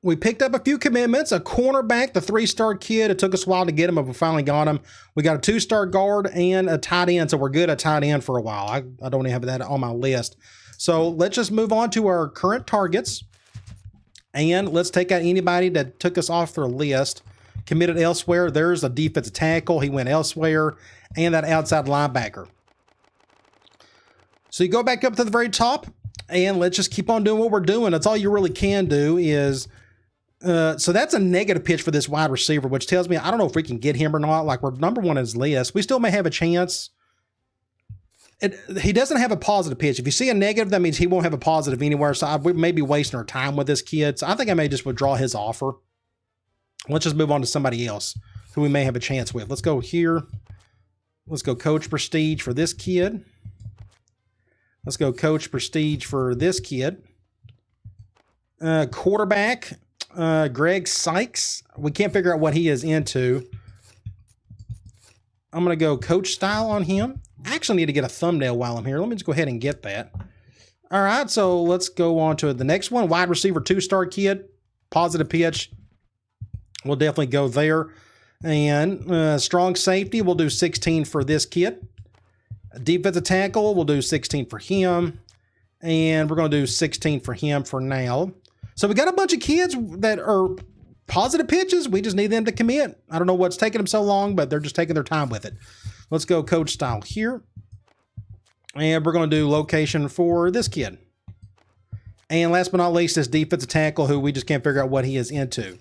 Speaker 1: We picked up a few commitments. A cornerback, the 3-star kid. It took us a while to get him, but we finally got him. We got a 2-star guard and a tight end. So we're good at tight end for a while. I don't even have that on my list. So let's just move on to our current targets. And let's take out anybody that took us off their list. Committed elsewhere. There's a defensive tackle. He went elsewhere. And that outside linebacker. So you go back up to the very top. And let's just keep on doing what we're doing. That's all you really can do is... so that's a negative pitch for this wide receiver, which tells me I don't know if we can get him or not. Like, we're number 1 on his list. We still may have a chance. He doesn't have a positive pitch. If you see a negative, that means he won't have a positive anywhere. So we may be wasting our time with this kid. So I think I may just withdraw his offer. Let's just move on to somebody else who we may have a chance with. Let's go here. Let's go coach prestige for this kid. Let's go coach prestige for this kid. Quarterback, Greg Sykes. We can't figure out what he is into. I'm going to go coach style on him. I actually need to get a thumbnail while I'm here. Let me just go ahead and get that. All right, so let's go on to the next one. Wide receiver, 2-star kid. Positive pitch. We'll definitely go there. And strong safety, we'll do 16 for this kid. Defensive tackle, we'll do 16 for him. And we're going to do 16 for him for now. So we got a bunch of kids that are positive pitches. We just need them to commit. I don't know what's taking them so long, but they're just taking their time with it. Let's go coach style here. And we're going to do location for this kid. And last but not least, this defensive tackle who we just can't figure out what he is into.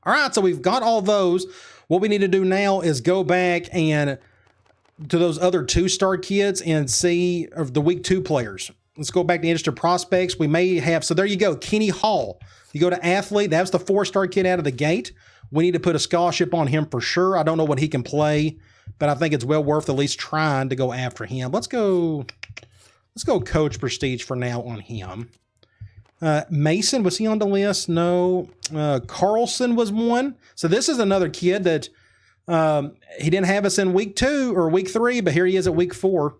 Speaker 1: All right, so we've got all those. What we need to do now is go back and to those other 2-star kids and see of the week 2 players. Let's go back to interested prospects. We may have, so there you go, Kenny Hall. You go to athlete, that's the 4-star kid out of the gate. We need to put a scholarship on him for sure. I don't know what he can play, but I think it's well worth at least trying to go after him. Let's go coach prestige for now on him. Mason, was he on the list? No. Carlson was one. So this is another kid that he didn't have us in week 2 or week 3, but here he is at week 4.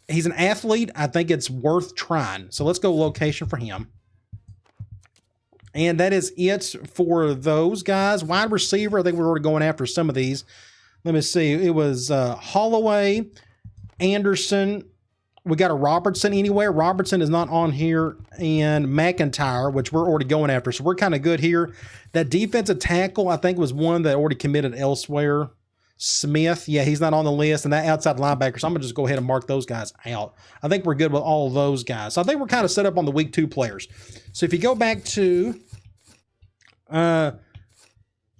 Speaker 1: He's an athlete. I think it's worth trying. So let's go location for him. And that is it for those guys. Wide receiver, I think we're already going after some of these. Let me see. It was Holloway, Anderson. We got a Robertson anywhere. Robertson is not on here. And McIntyre, which we're already going after. So we're kind of good here. That defensive tackle, I think, was one that already committed elsewhere. Smith, yeah, he's not on the list, and that outside linebacker, so I'm going to just go ahead and mark those guys out. I think we're good with all of those guys. So I think we're kind of set up on the week 2 players. So if you go back to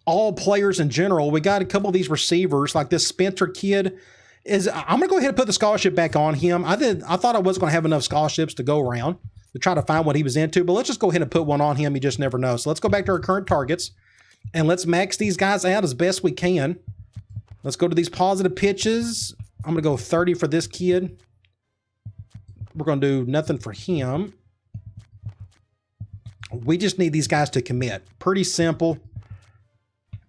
Speaker 1: all players in general, we got a couple of these receivers, like this Spencer kid. I'm going to go ahead and put the scholarship back on him. I thought I wasn't going to have enough scholarships to go around to try to find what he was into, but let's just go ahead and put one on him. You just never know. So let's go back to our current targets, and let's max these guys out as best we can. Let's go to these positive pitches. I'm going to go 30 for this kid. We're going to do nothing for him. We just need these guys to commit. Pretty simple.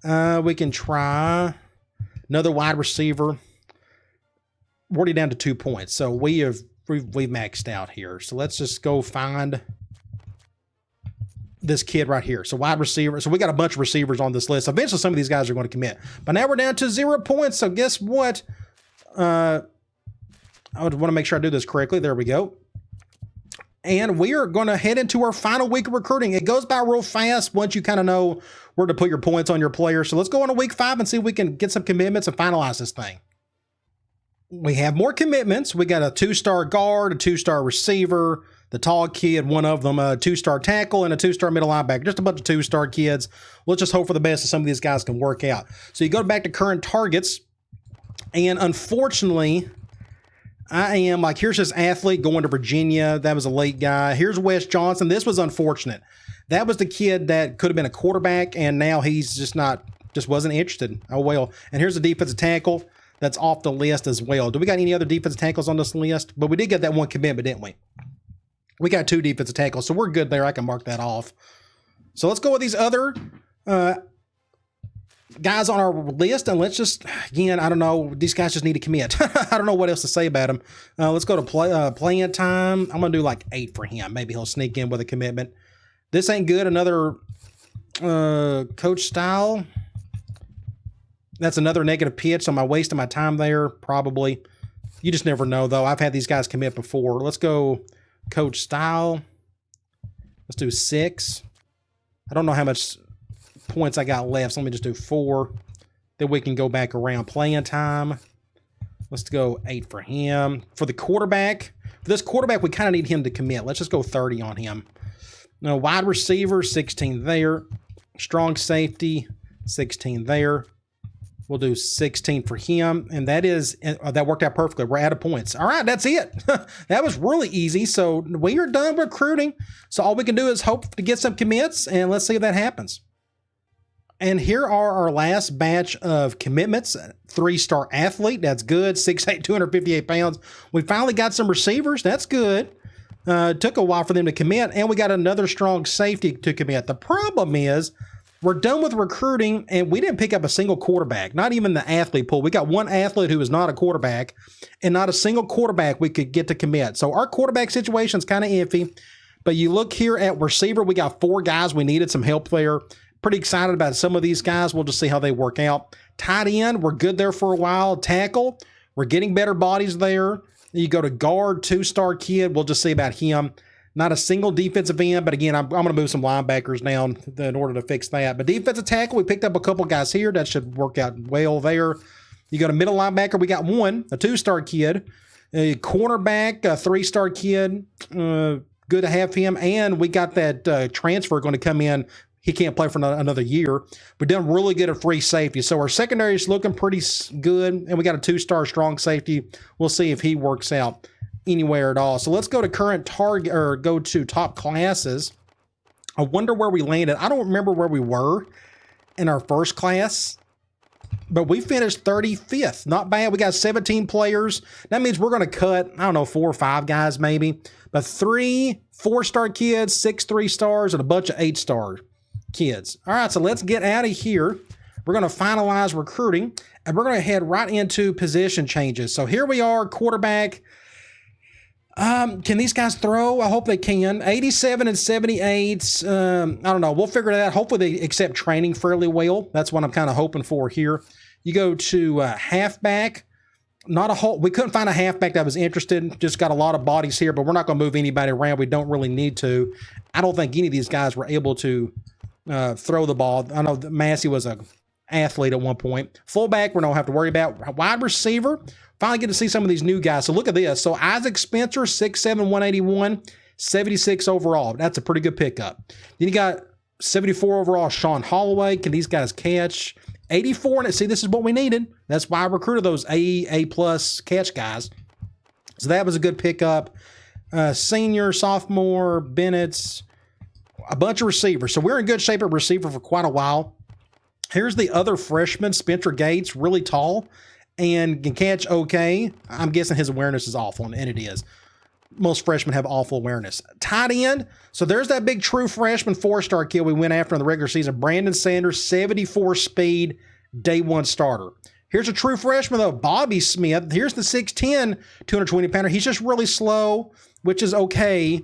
Speaker 1: We can try another wide receiver. We're already down to 2 points. So we've maxed out here. So let's just go find this kid right here. So wide receiver. So we got a bunch of receivers on this list. Eventually some of these guys are going to commit. But now we're down to 0 points. So guess what? I would want to make sure I do this correctly. There we go. And we are going to head into our final week of recruiting. It goes by real fast once you kind of know where to put your points on your players. So let's go on to week 5 and see if we can get some commitments and finalize this thing. We have more commitments. We got a 2-star guard, a 2-star receiver, the tall kid, one of them, a 2-star tackle, and a 2-star middle linebacker. Just a bunch of 2-star kids. Let's just hope for the best that some of these guys can work out. So you go back to current targets, and unfortunately, I am like, here's this athlete going to Virginia. That was a late guy. Here's Wes Johnson. This was unfortunate. That was the kid that could have been a quarterback, and now he's just wasn't interested. Oh, well. And here's a defensive tackle that's off the list as well. Do we got any other defensive tackles on this list? But we did get that one commitment, didn't we? We got 2 defensive tackles, so we're good there. I can mark that off. So let's go with these other guys on our list, and let's just, again, I don't know, these guys just need to commit. I don't know what else to say about them. Let's go to playing time. I'm going to do like 8 for him. Maybe he'll sneak in with a commitment. This ain't good. Another coach style. That's another negative pitch. So am I wasting my time there? Probably. You just never know, though. I've had these guys commit before. Let's go coach style. Let's do 6. I don't know how much points I got left, so let me just do 4. Then we can go back around playing time. Let's go 8 for him. For the quarterback, for this quarterback, we kind of need him to commit. Let's just go 30 on him. Now, wide receiver, 16 there. Strong safety, 16 there. We'll do 16 for him, and that worked out perfectly. We're out of points. All right, that's it. That was really easy. So we are done recruiting. So all we can do is hope to get some commits, and let's see if that happens. And here are our last batch of commitments. 3-star athlete, that's good. 6'8", 258 pounds. We finally got some receivers. That's good. Took a while for them to commit, and we got another strong safety to commit. The problem is we're done with recruiting, and we didn't pick up a single quarterback, not even the athlete pool. We got one athlete who is not a quarterback, and not a single quarterback we could get to commit. So our quarterback situation is kind of iffy. But you look here at receiver, we got 4 guys. We needed some help there. Pretty excited about some of these guys. We'll just see how they work out. Tight end, we're good there for a while. Tackle, we're getting better bodies there. You go to guard, 2-star kid. We'll just see about him. Not a single defensive end, but again, I'm going to move some linebackers down in order to fix that. But defensive tackle, we picked up a couple guys here. That should work out well there. You go to middle linebacker, we got one, a 2-star kid. A cornerback, a 3-star kid. Good to have him. And we got that transfer going to come in. He can't play for another year. We've done really good at free safety. So our secondary is looking pretty good. And we got a 2-star strong safety. We'll see if he works out anywhere at all. So let's go to current target, or go to top classes. I wonder where we landed. I don't remember where we were in our first class, but we finished 35th. Not bad. We got 17 players. That means we're going to cut, I don't know, 4 or 5 guys maybe, but 3 4-star kids, 6 3-stars, and a bunch of 8-star kids. All right, so let's get out of here. We're going to finalize recruiting, and we're going to head right into position changes. So here we are, quarterback. Can these guys throw? I hope they can. 87 and 78. I don't know. We'll figure it out. Hopefully they accept training fairly well. That's what I'm kind of hoping for here. You go to halfback. We couldn't find a halfback that was interested. Just got a lot of bodies here, but we're not going to move anybody around. We don't really need to. I don't think any of these guys were able to throw the ball. I know that Massey was a athlete at one point. Fullback, we don't have to worry about. Wide receiver, finally get to see some of these new guys. So look at this. So Isaac Spencer, 6'7", 181, 76 overall. That's a pretty good pickup. Then you got 74 overall, Sean Holloway. Can these guys catch? 84, and see, this is what we needed. That's why I recruited those A+ catch guys. So that was a good pickup. Senior, sophomore, Bennett's, a bunch of receivers. So we're in good shape at receiver for quite a while. Here's the other freshman, Spencer Gates, really tall and can catch okay. I'm guessing his awareness is awful, and it is. Most freshmen have awful awareness. Tight end. So there's that big true freshman 4-star kid we went after in the regular season. Brandon Sanders, 74 speed, day one starter. Here's a true freshman, though, Bobby Smith. Here's the 6'10", 220-pounder. He's just really slow, which is okay,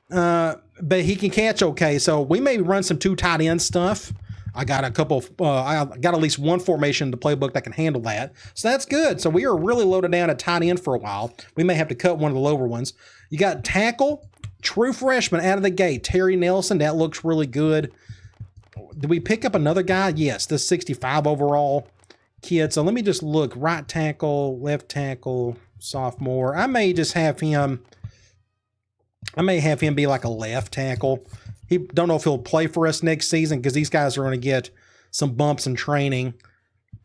Speaker 1: but he can catch okay. So we may run some 2 tight end stuff. I got a couple, I got at least one formation in the playbook that can handle that. So that's good. So we are really loaded down at tight end for a while. We may have to cut one of the lower ones. You got tackle, true freshman out of the gate, Terry Nelson. That looks really good. Did we pick up another guy? Yes, this 65 overall kid. So let me just look. Right tackle, left tackle, sophomore. I may just have him. I may have him be like a left tackle. Don't know if he'll play for us next season because these guys are going to get some bumps in training.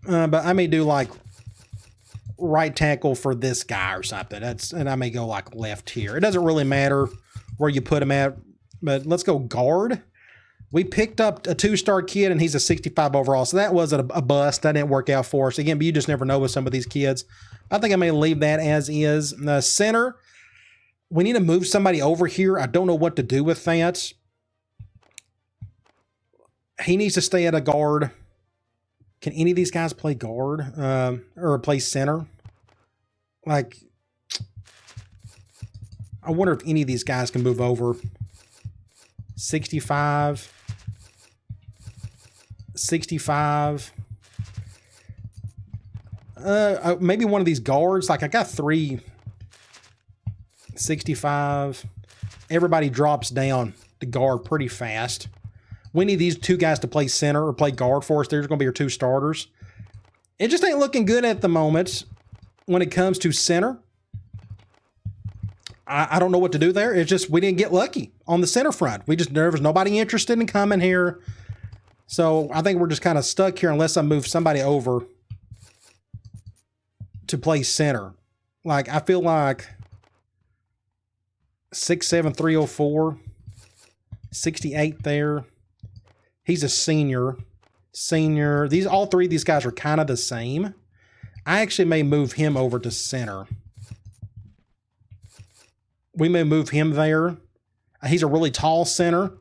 Speaker 1: But I may do like right tackle for this guy or something. And I may go like left here. It doesn't really matter where you put him at. But let's go guard. We picked up a 2-star kid, and he's a 65 overall. So that wasn't a bust. That didn't work out for us. Again, but you just never know with some of these kids. I think I may leave that as is. The center, we need to move somebody over here. I don't know what to do with that. He needs to stay at a guard. Can any of these guys play guard or play center? Like, I wonder if any of these guys can move over. 65. 65. Maybe one of these guards. Like, I got 3. 65. Everybody drops down to guard pretty fast. We need these 2 guys to play center or play guard for us. There's going to be your 2 starters. It just ain't looking good at the moment when it comes to center. I don't know what to do there. It's just we didn't get lucky on the center front. There was nobody interested in coming here. So I think we're just kind of stuck here unless I move somebody over to play center. Like, I feel like 6'7", 304, 68 there. He's a senior. All 3 of these guys are kind of the same. I actually may move him over to center. We may move him there. He's a really tall center,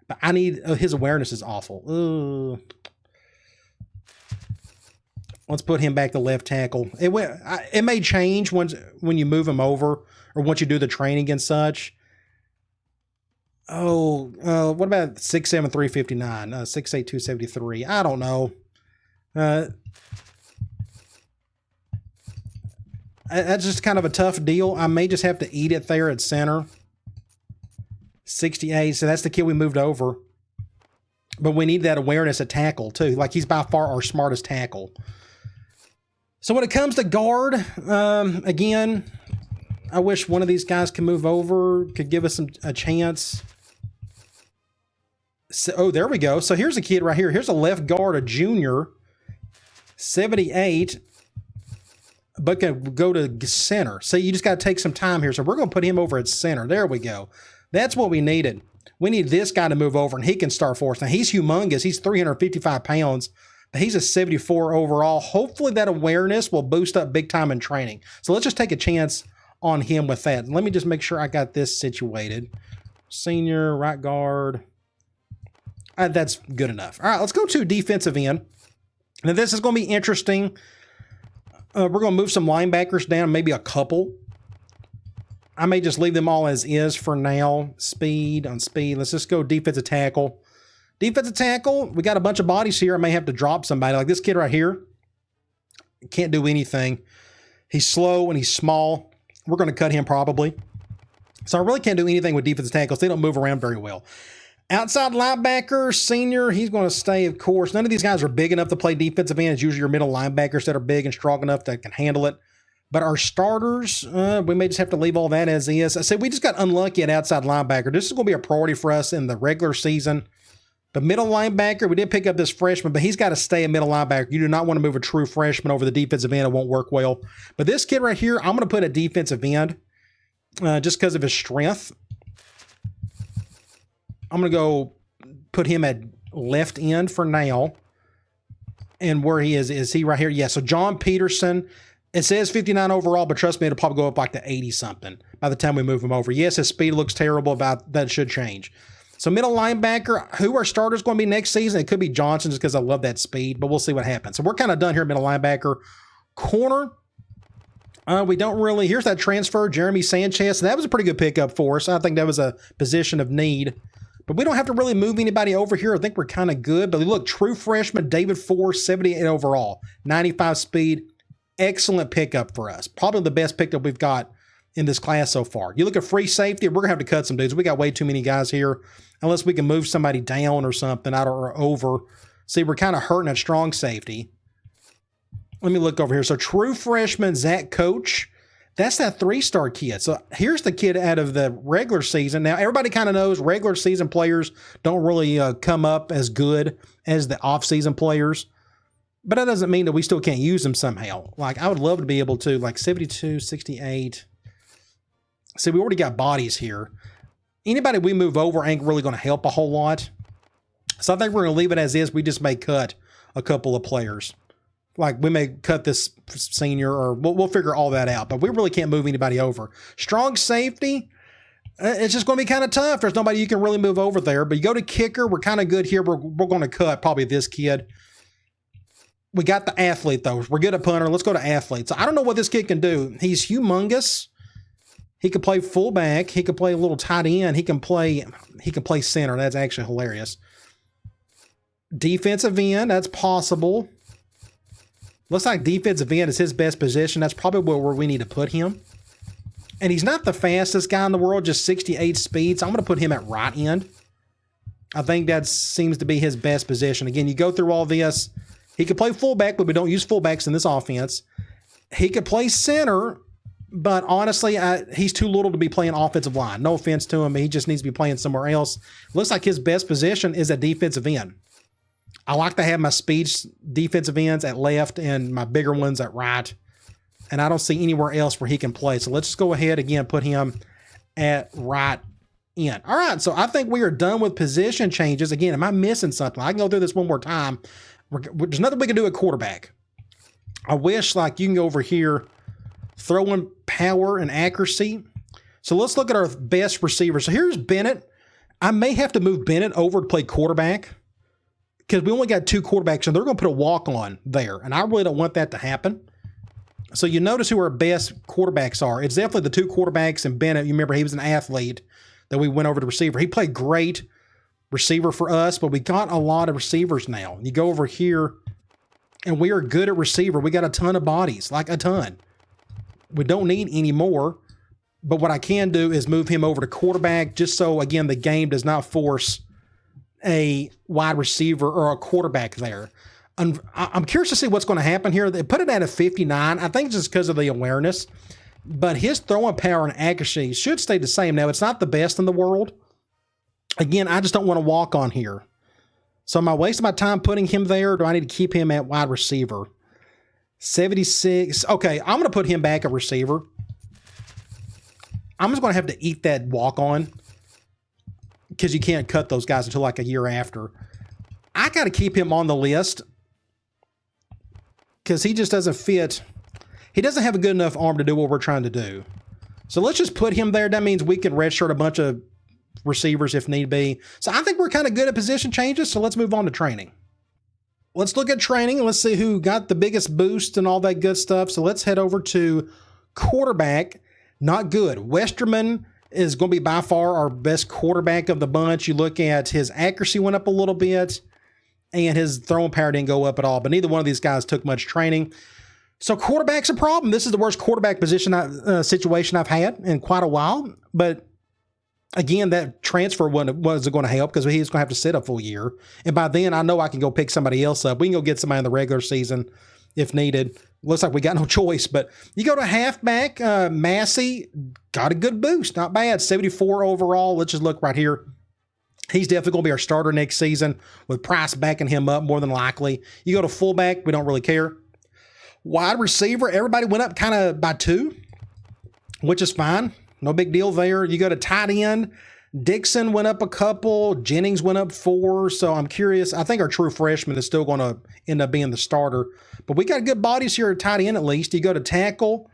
Speaker 1: but I need his awareness is awful. Ugh. Let's put him back to left tackle. It may change when you move him over or once you do the training and such. Oh, what about 6'7", 359, 6'8", 273? I don't know. That's just kind of a tough deal. I may just have to eat it there at center. 68, so that's the kid we moved over. But we need that awareness at tackle, too. Like, he's by far our smartest tackle. So when it comes to guard, again, I wish one of these guys could move over, could give us a chance. So, oh, there we go. So here's a kid right here. Here's a left guard, a junior, 78, but can go to center. So you just got to take some time here. So we're going to put him over at center. There we go. That's what we needed. We need this guy to move over, and he can start for us. Now, he's humongous. He's 355 pounds. But he's a 74 overall. Hopefully that awareness will boost up big time in training. So let's just take a chance on him with that. Let me just make sure I got this situated. Senior, right guard. That's good enough. All right, let's go to defensive end. Now, this is going to be interesting. We're going to move some linebackers down, maybe a couple. I may just leave them all as is for now. Speed on speed. Let's just go defensive tackle. Defensive tackle, we got a bunch of bodies here. I may have to drop somebody. Like this kid right here. Can't do anything. He's slow and he's small. We're going to cut him probably. So I really can't do anything with defensive tackles. They don't move around very well. Outside linebacker, senior, he's going to stay, of course. None of these guys are big enough to play defensive end. It's usually your middle linebackers that are big and strong enough that can handle it. But our starters, we may just have to leave all that as is. I said we just got unlucky at outside linebacker. This is going to be a priority for us in the regular season. But middle linebacker, we did pick up this freshman, but he's got to stay a middle linebacker. You do not want to move a true freshman over the defensive end. It won't work well. But this kid right here, I'm going to put a defensive end just because of his strength. I'm going to go put him at left end for now. And where he is he right here? Yeah, so John Peterson. It says 59 overall, but trust me, it'll probably go up like to 80-something by the time we move him over. Yes, his speed looks terrible, but that should change. So middle linebacker, who our starters going to be next season? It could be Johnson just because I love that speed, but we'll see what happens. So we're kind of done here at middle linebacker. Corner, we don't really. Here's that transfer, Jeremy Sanchez. That was a pretty good pickup for us. I think that was a position of need. But we don't have to really move anybody over here. I think we're kind of good. But look, true freshman, David Force, 78 overall, 95 speed. Excellent pickup for us. Probably the best pickup we've got in this class so far. You look at free safety, we're going to have to cut some dudes. We got way too many guys here. Unless we can move somebody down or something out or over. See, we're kind of hurting at strong safety. Let me look over here. So true freshman, Zach Coach. That's that 3-star kid. So here's the kid out of the regular season. Now, everybody kind of knows regular season players don't really come up as good as the off-season players. But that doesn't mean that we still can't use them somehow. Like, I would love to be able to, like 72, 68. See, we already got bodies here. Anybody we move over ain't really going to help a whole lot. So I think we're going to leave it as is. We just may cut a couple of players. Like, we may cut this senior, or we'll figure all that out. But we really can't move anybody over. Strong safety, it's just going to be kind of tough. There's nobody you can really move over there. But you go to kicker, we're kind of good here. We're going to cut probably this kid. We got the athlete, though. We're good at punter. Let's go to athlete. So I don't know what this kid can do. He's humongous. He could play fullback. He could play a little tight end. He can play center. That's actually hilarious. Defensive end, that's possible. Looks like defensive end is his best position. That's probably where we need to put him. And he's not the fastest guy in the world, just 68 speed. So I'm going to put him at right end. I think that seems to be his best position. Again, you go through all this. He could play fullback, but we don't use fullbacks in this offense. He could play center, but honestly, he's too little to be playing offensive line. No offense to him. He just needs to be playing somewhere else. Looks like his best position is at defensive end. I like to have my speed defensive ends at left and my bigger ones at right. And I don't see anywhere else where he can play. So let's just go ahead again, put him at right end. All right, so I think we are done with position changes. Again, am I missing something? I can go through this one more time. There's nothing we can do at quarterback. I wish, like, you can go over here, throw in power and accuracy. So let's look at our best receivers. So here's Bennett. I may have to move Bennett over to play quarterback because we only got 2 quarterbacks, and they're going to put a walk-on there, and I really don't want that to happen. So you notice who our best quarterbacks are. It's definitely the 2 quarterbacks and Bennett. You remember he was an athlete that we went over to receiver. He played great receiver for us, but we got a lot of receivers now. You go over here, and we are good at receiver. We got a ton of bodies, like a ton. We don't need any more, but what I can do is move him over to quarterback just so, again, the game does not force a wide receiver or a quarterback there. I'm curious to see what's going to happen here. They put it at a 59. I think it's just because of the awareness, but his throwing power and accuracy should stay the same. Now, it's not the best in the world. Again, I just don't want to walk on here. So am I wasting my time putting him there, or do I need to keep him at wide receiver? 76. Okay, I'm going to put him back at receiver. I'm just going to have to eat that walk-on because you can't cut those guys until like a year after. I got to keep him on the list because he just doesn't fit. He doesn't have a good enough arm to do what we're trying to do. So let's just put him there. That means we can redshirt a bunch of receivers if need be. So I think we're kind of good at position changes. So let's move on to training. Let's look at training and let's see who got the biggest boost and all that good stuff. So let's head over to quarterback. Not good. Westerman is going to be by far our best quarterback of the bunch. You look at his accuracy went up a little bit and his throwing power didn't go up at all, but neither one of these guys took much training. So quarterback's a problem. This is the worst quarterback position situation I've had in quite a while, but Again, that transfer wasn't going to help because he's going to have to sit a full year. And by then, I know I can go pick somebody else up. We can go get somebody in the regular season if needed. Looks like we got no choice. But you go to halfback, Massey got a good boost. Not bad. 74 overall. Let's just look right here. He's definitely going to be our starter next season with Price backing him up more than likely. You go to fullback, we don't really care. Wide receiver, everybody went up kind of by 2, which is fine. No big deal there. You go to tight end, Dixon went up a couple. Jennings went up 4. So I'm curious. I think our true freshman is still going to end up being the starter. But we got good bodies here at tight end at least. You go to tackle.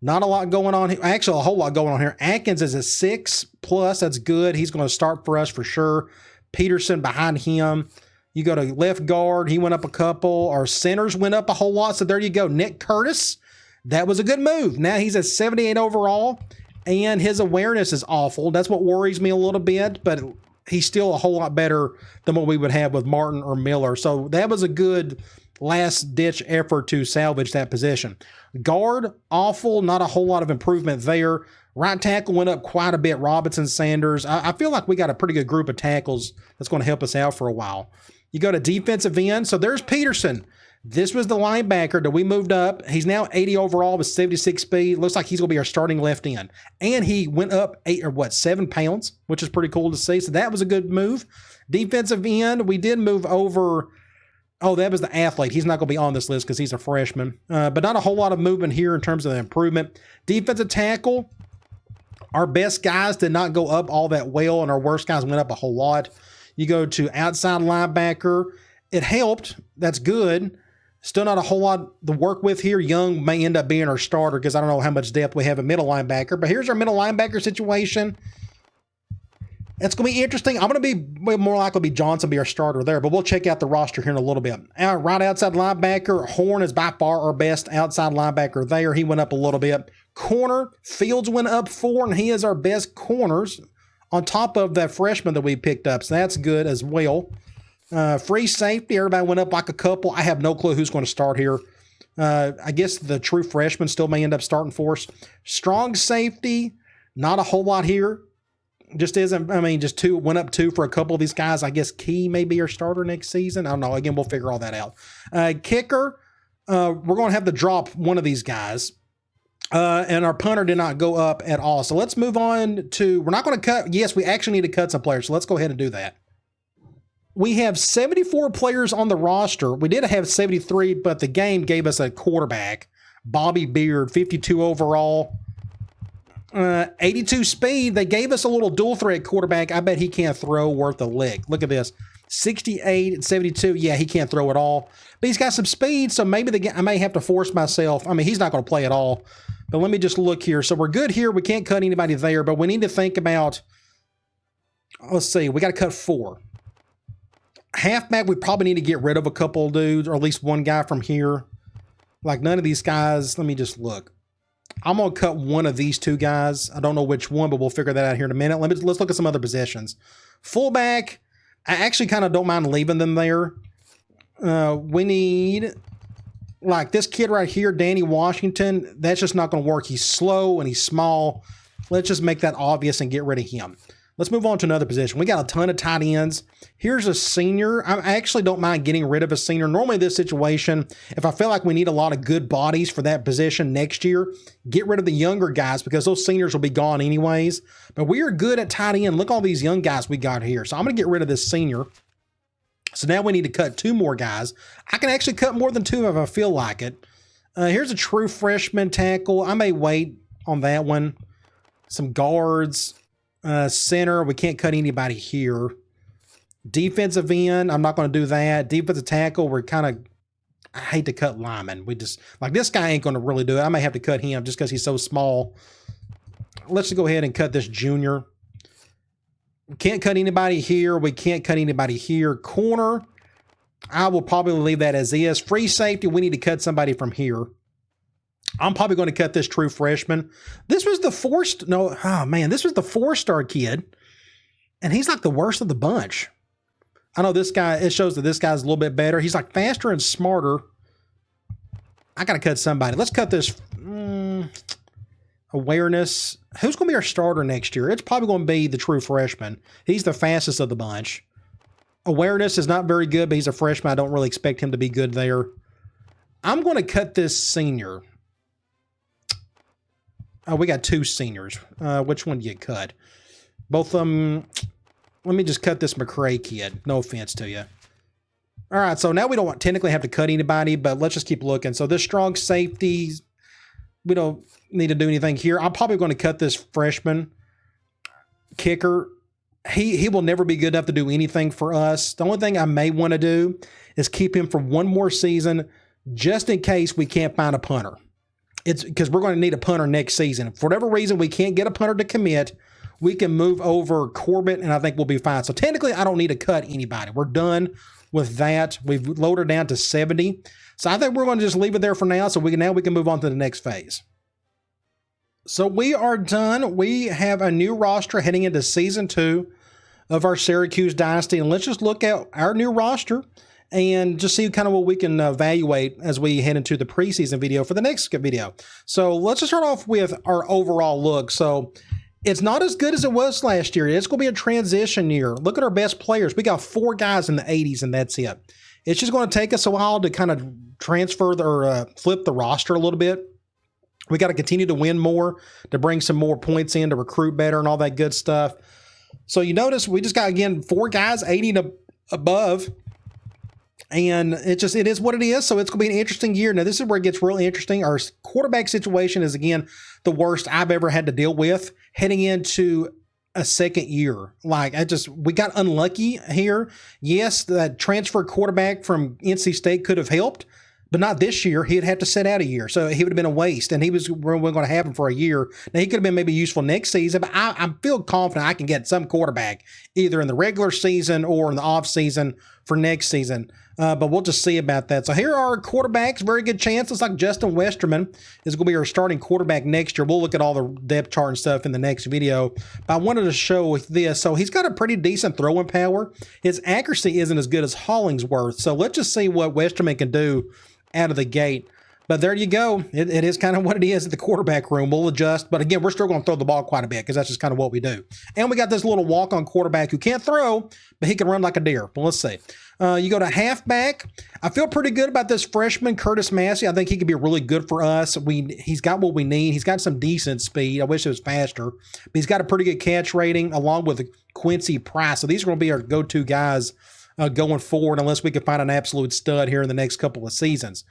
Speaker 1: Not a lot going on here. Actually, a whole lot going on here. Atkins is a 6+. That's good. He's going to start for us for sure. Peterson behind him. You go to left guard. He went up a couple. Our centers went up a whole lot. So there you go. Nick Curtis. That was a good move. Now he's at 78 overall. And his awareness is awful. That's what worries me a little bit. But he's still a whole lot better than what we would have with Martin or Miller. So that was a good last-ditch effort to salvage that position. Guard, awful. Not a whole lot of improvement there. Right tackle went up quite a bit. Robinson, Sanders. I feel like we got a pretty good group of tackles that's going to help us out for a while. You go to defensive end. So there's Peterson. This was the linebacker that we moved up. He's now 80 overall with 76 speed. Looks like he's going to be our starting left end. And he went up 7 pounds, which is pretty cool to see. So that was a good move. Defensive end, we did move over. Oh, that was the athlete. He's not going to be on this list because he's a freshman. But not a whole lot of movement here in terms of the improvement. Defensive tackle, our best guys did not go up all that well, and our worst guys went up a whole lot. You go to outside linebacker. It helped. That's good. Still not a whole lot to work with here. Young may end up being our starter because I don't know how much depth we have at middle linebacker. But here's our middle linebacker situation. It's going to be interesting. I'm going to be more likely to be Johnson be our starter there, but we'll check out the roster here in a little bit. Right outside linebacker, Horn is by far our best outside linebacker there. He went up a little bit. Corner, Fields went up 4, and he is our best corners on top of that freshman that we picked up. So that's good as well. Free safety, everybody went up like a couple. I have no clue who's going to start here. I guess the true freshman still may end up starting for us. Strong safety, not a whole lot here. Just isn't, just 2, went up 2 for a couple of these guys. I guess Key may be our starter next season. I don't know. Again, we'll figure all that out. Kicker, we're going to have to drop one of these guys. And our punter did not go up at all. So let's move on to, we're not going to cut. Yes, we actually need to cut some players. So let's go ahead and do that. We have 74 players on the roster. We did have 73, but the game gave us a quarterback, Bobby Beard, 52 overall. 82 speed. They gave us a little dual threat quarterback. I bet he can't throw worth a lick. Look at this. 68 and 72. Yeah, he can't throw at all. But he's got some speed, so maybe I may have to force myself. He's not going to play at all. But let me just look here. So we're good here. We can't cut anybody there, but we need to think about, let's see, we got to cut 4. Halfback, we probably need to get rid of a couple of dudes, or at least one guy from here. Like none of these guys. Let me just look. I'm going to cut one of these 2 guys. I don't know which one, but we'll figure that out here in a minute. Let's look at some other positions. Fullback, I actually kind of don't mind leaving them there. We need, like this kid right here, Danny Washington. That's just not going to work. He's slow and he's small. Let's just make that obvious and get rid of him. Let's move on to another position. We got a ton of tight ends. Here's a senior. I actually don't mind getting rid of a senior. Normally in this situation, if I feel like we need a lot of good bodies for that position next year, get rid of the younger guys because those seniors will be gone anyways. But we are good at tight end. Look at all these young guys we got here. So I'm going to get rid of this senior. So now we need to cut 2 more guys. I can actually cut more than 2 if I feel like it. Here's a true freshman tackle. I may wait on that one. Some guards. Center, we can't cut anybody here. Defensive end, I'm not going to do that. Defensive tackle, I hate to cut linemen. We just, like this guy ain't going to really do it. I may have to cut him just because he's so small. Let's just go ahead and cut this junior. We can't cut anybody here. We can't cut anybody here. Corner, I will probably leave that as is. Free safety, we need to cut somebody from here. I'm probably going to cut this true freshman. This was the this was the 4-star kid. And he's like the worst of the bunch. I know this guy, it shows that this guy's a little bit better. He's like faster and smarter. I got to cut somebody. Let's cut this. Awareness. Who's going to be our starter next year? It's probably going to be the true freshman. He's the fastest of the bunch. Awareness is not very good, but he's a freshman. I don't really expect him to be good there. I'm going to cut this senior. Oh, we got 2 seniors. Which one do you cut? Both of them. Let me just cut this McCray kid. No offense to you. All right, so now we don't technically have to cut anybody, but let's just keep looking. So this strong safety, we don't need to do anything here. I'm probably going to cut this freshman kicker. He will never be good enough to do anything for us. The only thing I may want to do is keep him for one more season just in case we can't find a punter. It's because we're going to need a punter next season. For whatever reason, we can't get a punter to commit. We can move over Corbett, and I think we'll be fine. So technically, I don't need to cut anybody. We're done with that. We've lowered down to 70. So I think we're going to just leave it there for now. So we can move on to the next phase. So we are done. We have a new roster heading into season 2 of our Syracuse Dynasty. And let's just look at our new roster and just see kind of what we can evaluate as we head into the preseason video for the next video. So let's just start off with our overall look. So it's not as good as it was last year. It's going to be a transition year. Look at our best players. We got 4 guys in the 80s, and that's it. It's just going to take us a while to kind of transfer or flip the roster a little bit. We got to continue to win more, to bring some more points in, to recruit better and all that good stuff. So you notice we just got, again, 4 guys 80 and above. And it is what it is. So it's going to be an interesting year. Now, this is where it gets really interesting. Our quarterback situation is, again, the worst I've ever had to deal with heading into a second year. We got unlucky here. Yes, that transfer quarterback from NC State could have helped, but not this year. He'd have to sit out a year. So he would have been a waste, and we're going to have him for a year. Now, he could have been maybe useful next season, but I feel confident I can get some quarterback either in the regular season or in the off season for next season. But we'll just see about that. So here are our quarterbacks. Very good chance. Looks like Justin Westerman is going to be our starting quarterback next year. We'll look at all the depth chart and stuff in the next video. But I wanted to show this. So he's got a pretty decent throwing power. His accuracy isn't as good as Hollingsworth. So let's just see what Westerman can do out of the gate. But there you go. It is kind of what it is at the quarterback room. We'll adjust. But again, we're still going to throw the ball quite a bit because that's just kind of what we do. And we got this little walk-on quarterback who can't throw, but he can run like a deer. But let's see. You go to halfback. I feel pretty good about this freshman, Curtis Massey. I think he could be really good for us. He's got what we need. He's got some decent speed. I wish it was faster. But he's got a pretty good catch rating along with Quincy Price. So these are going to be our go-to guys going forward unless we can find an absolute stud here in the next couple of seasons.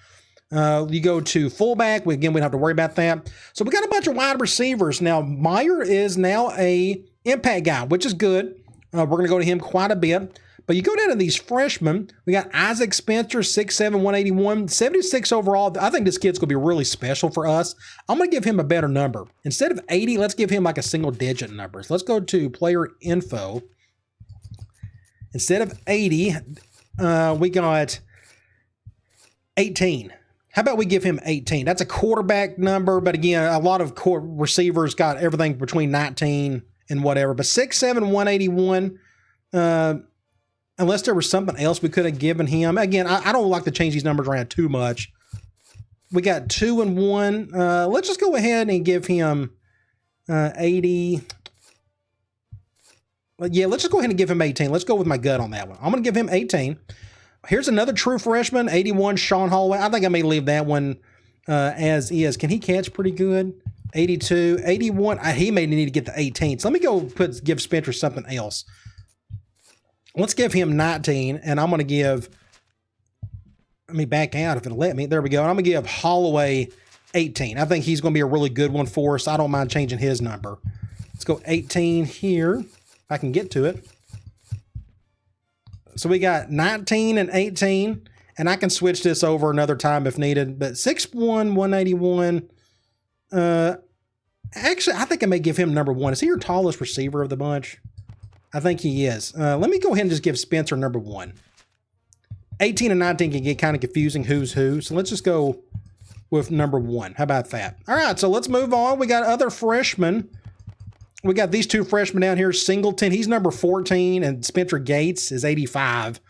Speaker 1: You go to fullback. We don't have to worry about that. So we got a bunch of wide receivers. Now, Meyer is now a impact guy, which is good. We're going to go to him quite a bit. But you go down to these freshmen. We got Isaac Spencer, 6'7", 181, 76 overall. I think this kid's going to be really special for us. I'm going to give him a better number. Instead of 80, let's give him like a single-digit number. So let's go to player info. Instead of 80, we got 18. How about we give him 18? That's a quarterback number, but again, a lot of receivers got everything between 19 and whatever. But 6'7", 181, unless there was something else we could have given him. Again, I don't like to change these numbers around too much. We got 2 and 1. Let's just go ahead and give him 80. Yeah, let's just go ahead and give him 18. Let's go with my gut on that one. I'm going to give him 18. Here's another true freshman, 81, Sean Holloway. I think I may leave that one as is. Can he catch pretty good? 82, 81. He may need to get to 18. So let me go give Spencer something else. Let's give him 19, and I'm going to give, let me back out if it'll let me. There we go. And I'm going to give Holloway 18. I think he's going to be a really good one for us. I don't mind changing his number. Let's go 18 here, if I can get to it. So we got 19 and 18, and I can switch this over another time if needed. But 6'1", 181. Actually, I think I may give him number 1. Is he your tallest receiver of the bunch? I think he is. Let me go ahead and just give Spencer number 1. 18 and 19 can get kind of confusing who's who. So let's just go with number 1. How about that? All right, so let's move on. We got other freshmen. We got these 2 freshmen down here. Singleton, he's number 14, and Spencer Gates is 85.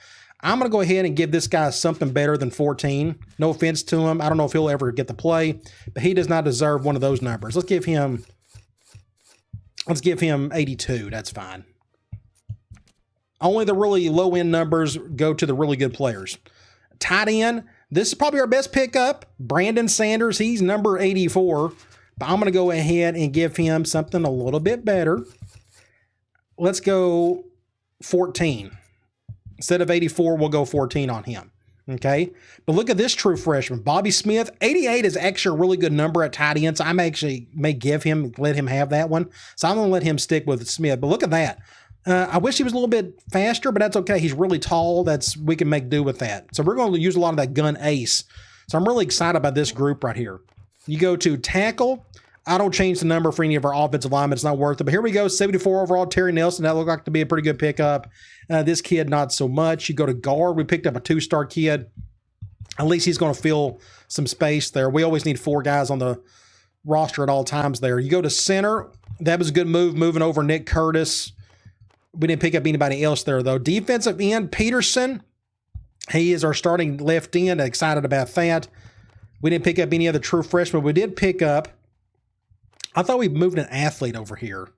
Speaker 1: I'm going to go ahead and give this guy something better than 14. No offense to him. I don't know if he'll ever get to play, but he does not deserve one of those numbers. Let's give him 82. That's fine. Only the really low-end numbers go to the really good players. Tight end, this is probably our best pickup. Brandon Sanders, he's number 84. But I'm going to go ahead and give him something a little bit better. Let's go 14. Instead of 84, we'll go 14 on him. Okay? But look at this true freshman. Bobby Smith, 88 is actually a really good number at tight end. So I may let him have that one. So I'm going to let him stick with Smith. But look at that. I wish he was a little bit faster, but that's okay. He's really tall. We can make do with that. So we're going to use a lot of that gun ace. So I'm really excited about this group right here. You go to tackle. I don't change the number for any of our offensive linemen. It's not worth it. But here we go, 74 overall, Terry Nelson. That looked like to be a pretty good pickup. This kid, not so much. You go to guard. We picked up a 2-star kid. At least he's going to fill some space there. We always need 4 guys on the roster at all times there. You go to center. That was a good move, moving over Nick Curtis. We didn't pick up anybody else there, though. Defensive end, Peterson. He is our starting left end. Excited about that. We didn't pick up any other true freshmen. We did pick up, I thought we moved an athlete over here.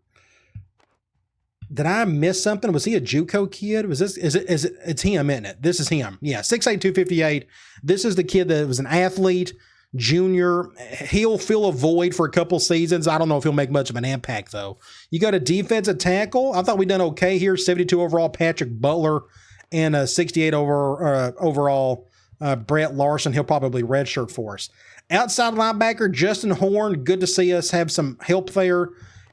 Speaker 1: Did I miss something? Was he a JUCO kid? It's him, isn't it? This is him. Yeah, 6'8", 258. This is the kid that was an athlete, junior. He'll fill a void for a couple seasons. I don't know if he'll make much of an impact, though. You got a defensive tackle. I thought we'd done okay here. 72 overall, Patrick Butler, and a 68 overall, Brett Larson. He'll probably redshirt for us. Outside linebacker, Justin Horn. Good to see us have some help there.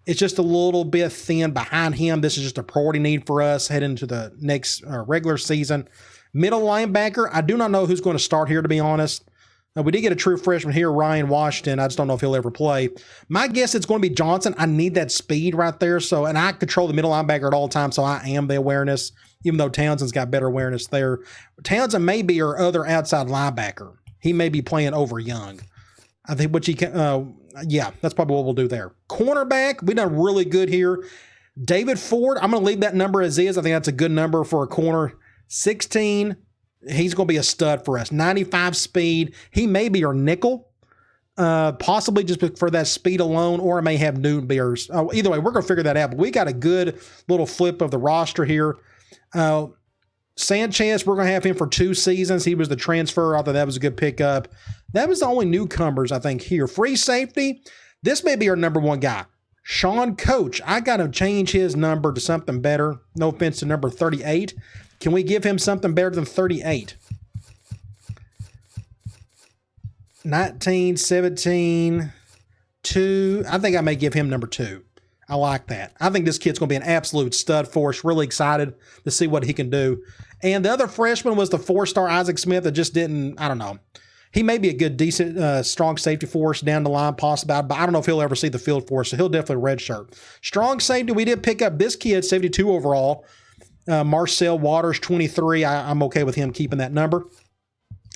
Speaker 1: It's just a little bit thin behind him. This is just a priority need for us heading into the next regular season. Middle linebacker, I do not know who's going to start here, to be honest. We did get a true freshman here, Ryan Washington. I just don't know if he'll ever play. My guess it's going to be Johnson. I need that speed right there. And I control the middle linebacker at all times, so I am the awareness, even though Townsend's got better awareness there. Townsend may be our other outside linebacker. He may be playing over Young. I think what you can, yeah, that's probably what we'll do there. Cornerback, we done really good here. David Ford, I'm going to leave that number as is. I think that's a good number for a corner. 16. He's going to be a stud for us. 95 speed. He may be our nickel, possibly just for that speed alone, or it may have Newton beers. Either way, we're going to figure that out. But we got a good little flip of the roster here. Sanchez, we're going to have him for 2 seasons. He was the transfer. I thought that was a good pickup. That was the only newcomers, I think, here. Free safety, this may be our number 1 guy. Sean Coach, I got to change his number to something better. No offense to number 38. Can we give him something better than 38? 19, 17, 2. I think I may give him number 2. I like that. I think this kid's going to be an absolute stud for us. Really excited to see what he can do. And the other freshman was the 4-star Isaac Smith that just didn't, I don't know. He may be a good, decent, strong safety for us down the line, possibly, but I don't know if he'll ever see the field for us, so he'll definitely redshirt. Strong safety, we did pick up this kid, 72 overall. Marcel Waters, 23. I'm okay with him keeping that number.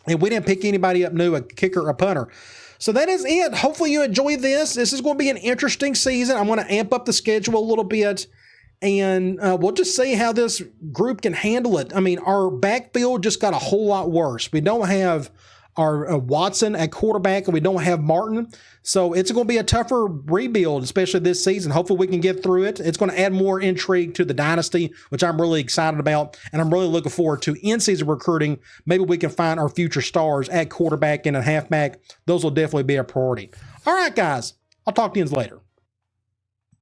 Speaker 1: And we didn't pick anybody up new, a kicker or a punter. So that is it. Hopefully you enjoy this. This is going to be an interesting season. I'm going to amp up the schedule a little bit, and we'll just see how this group can handle it. I mean, our backfield just got a whole lot worse. We don't have our Watson at quarterback, and we don't have Martin. So it's going to be a tougher rebuild, especially this season. Hopefully we can get through it. It's going to add more intrigue to the Dynasty, which I'm really excited about, and I'm really looking forward to in-season recruiting. Maybe we can find our future stars at quarterback and at halfback. Those will definitely be a priority. All right, guys. I'll talk to you later.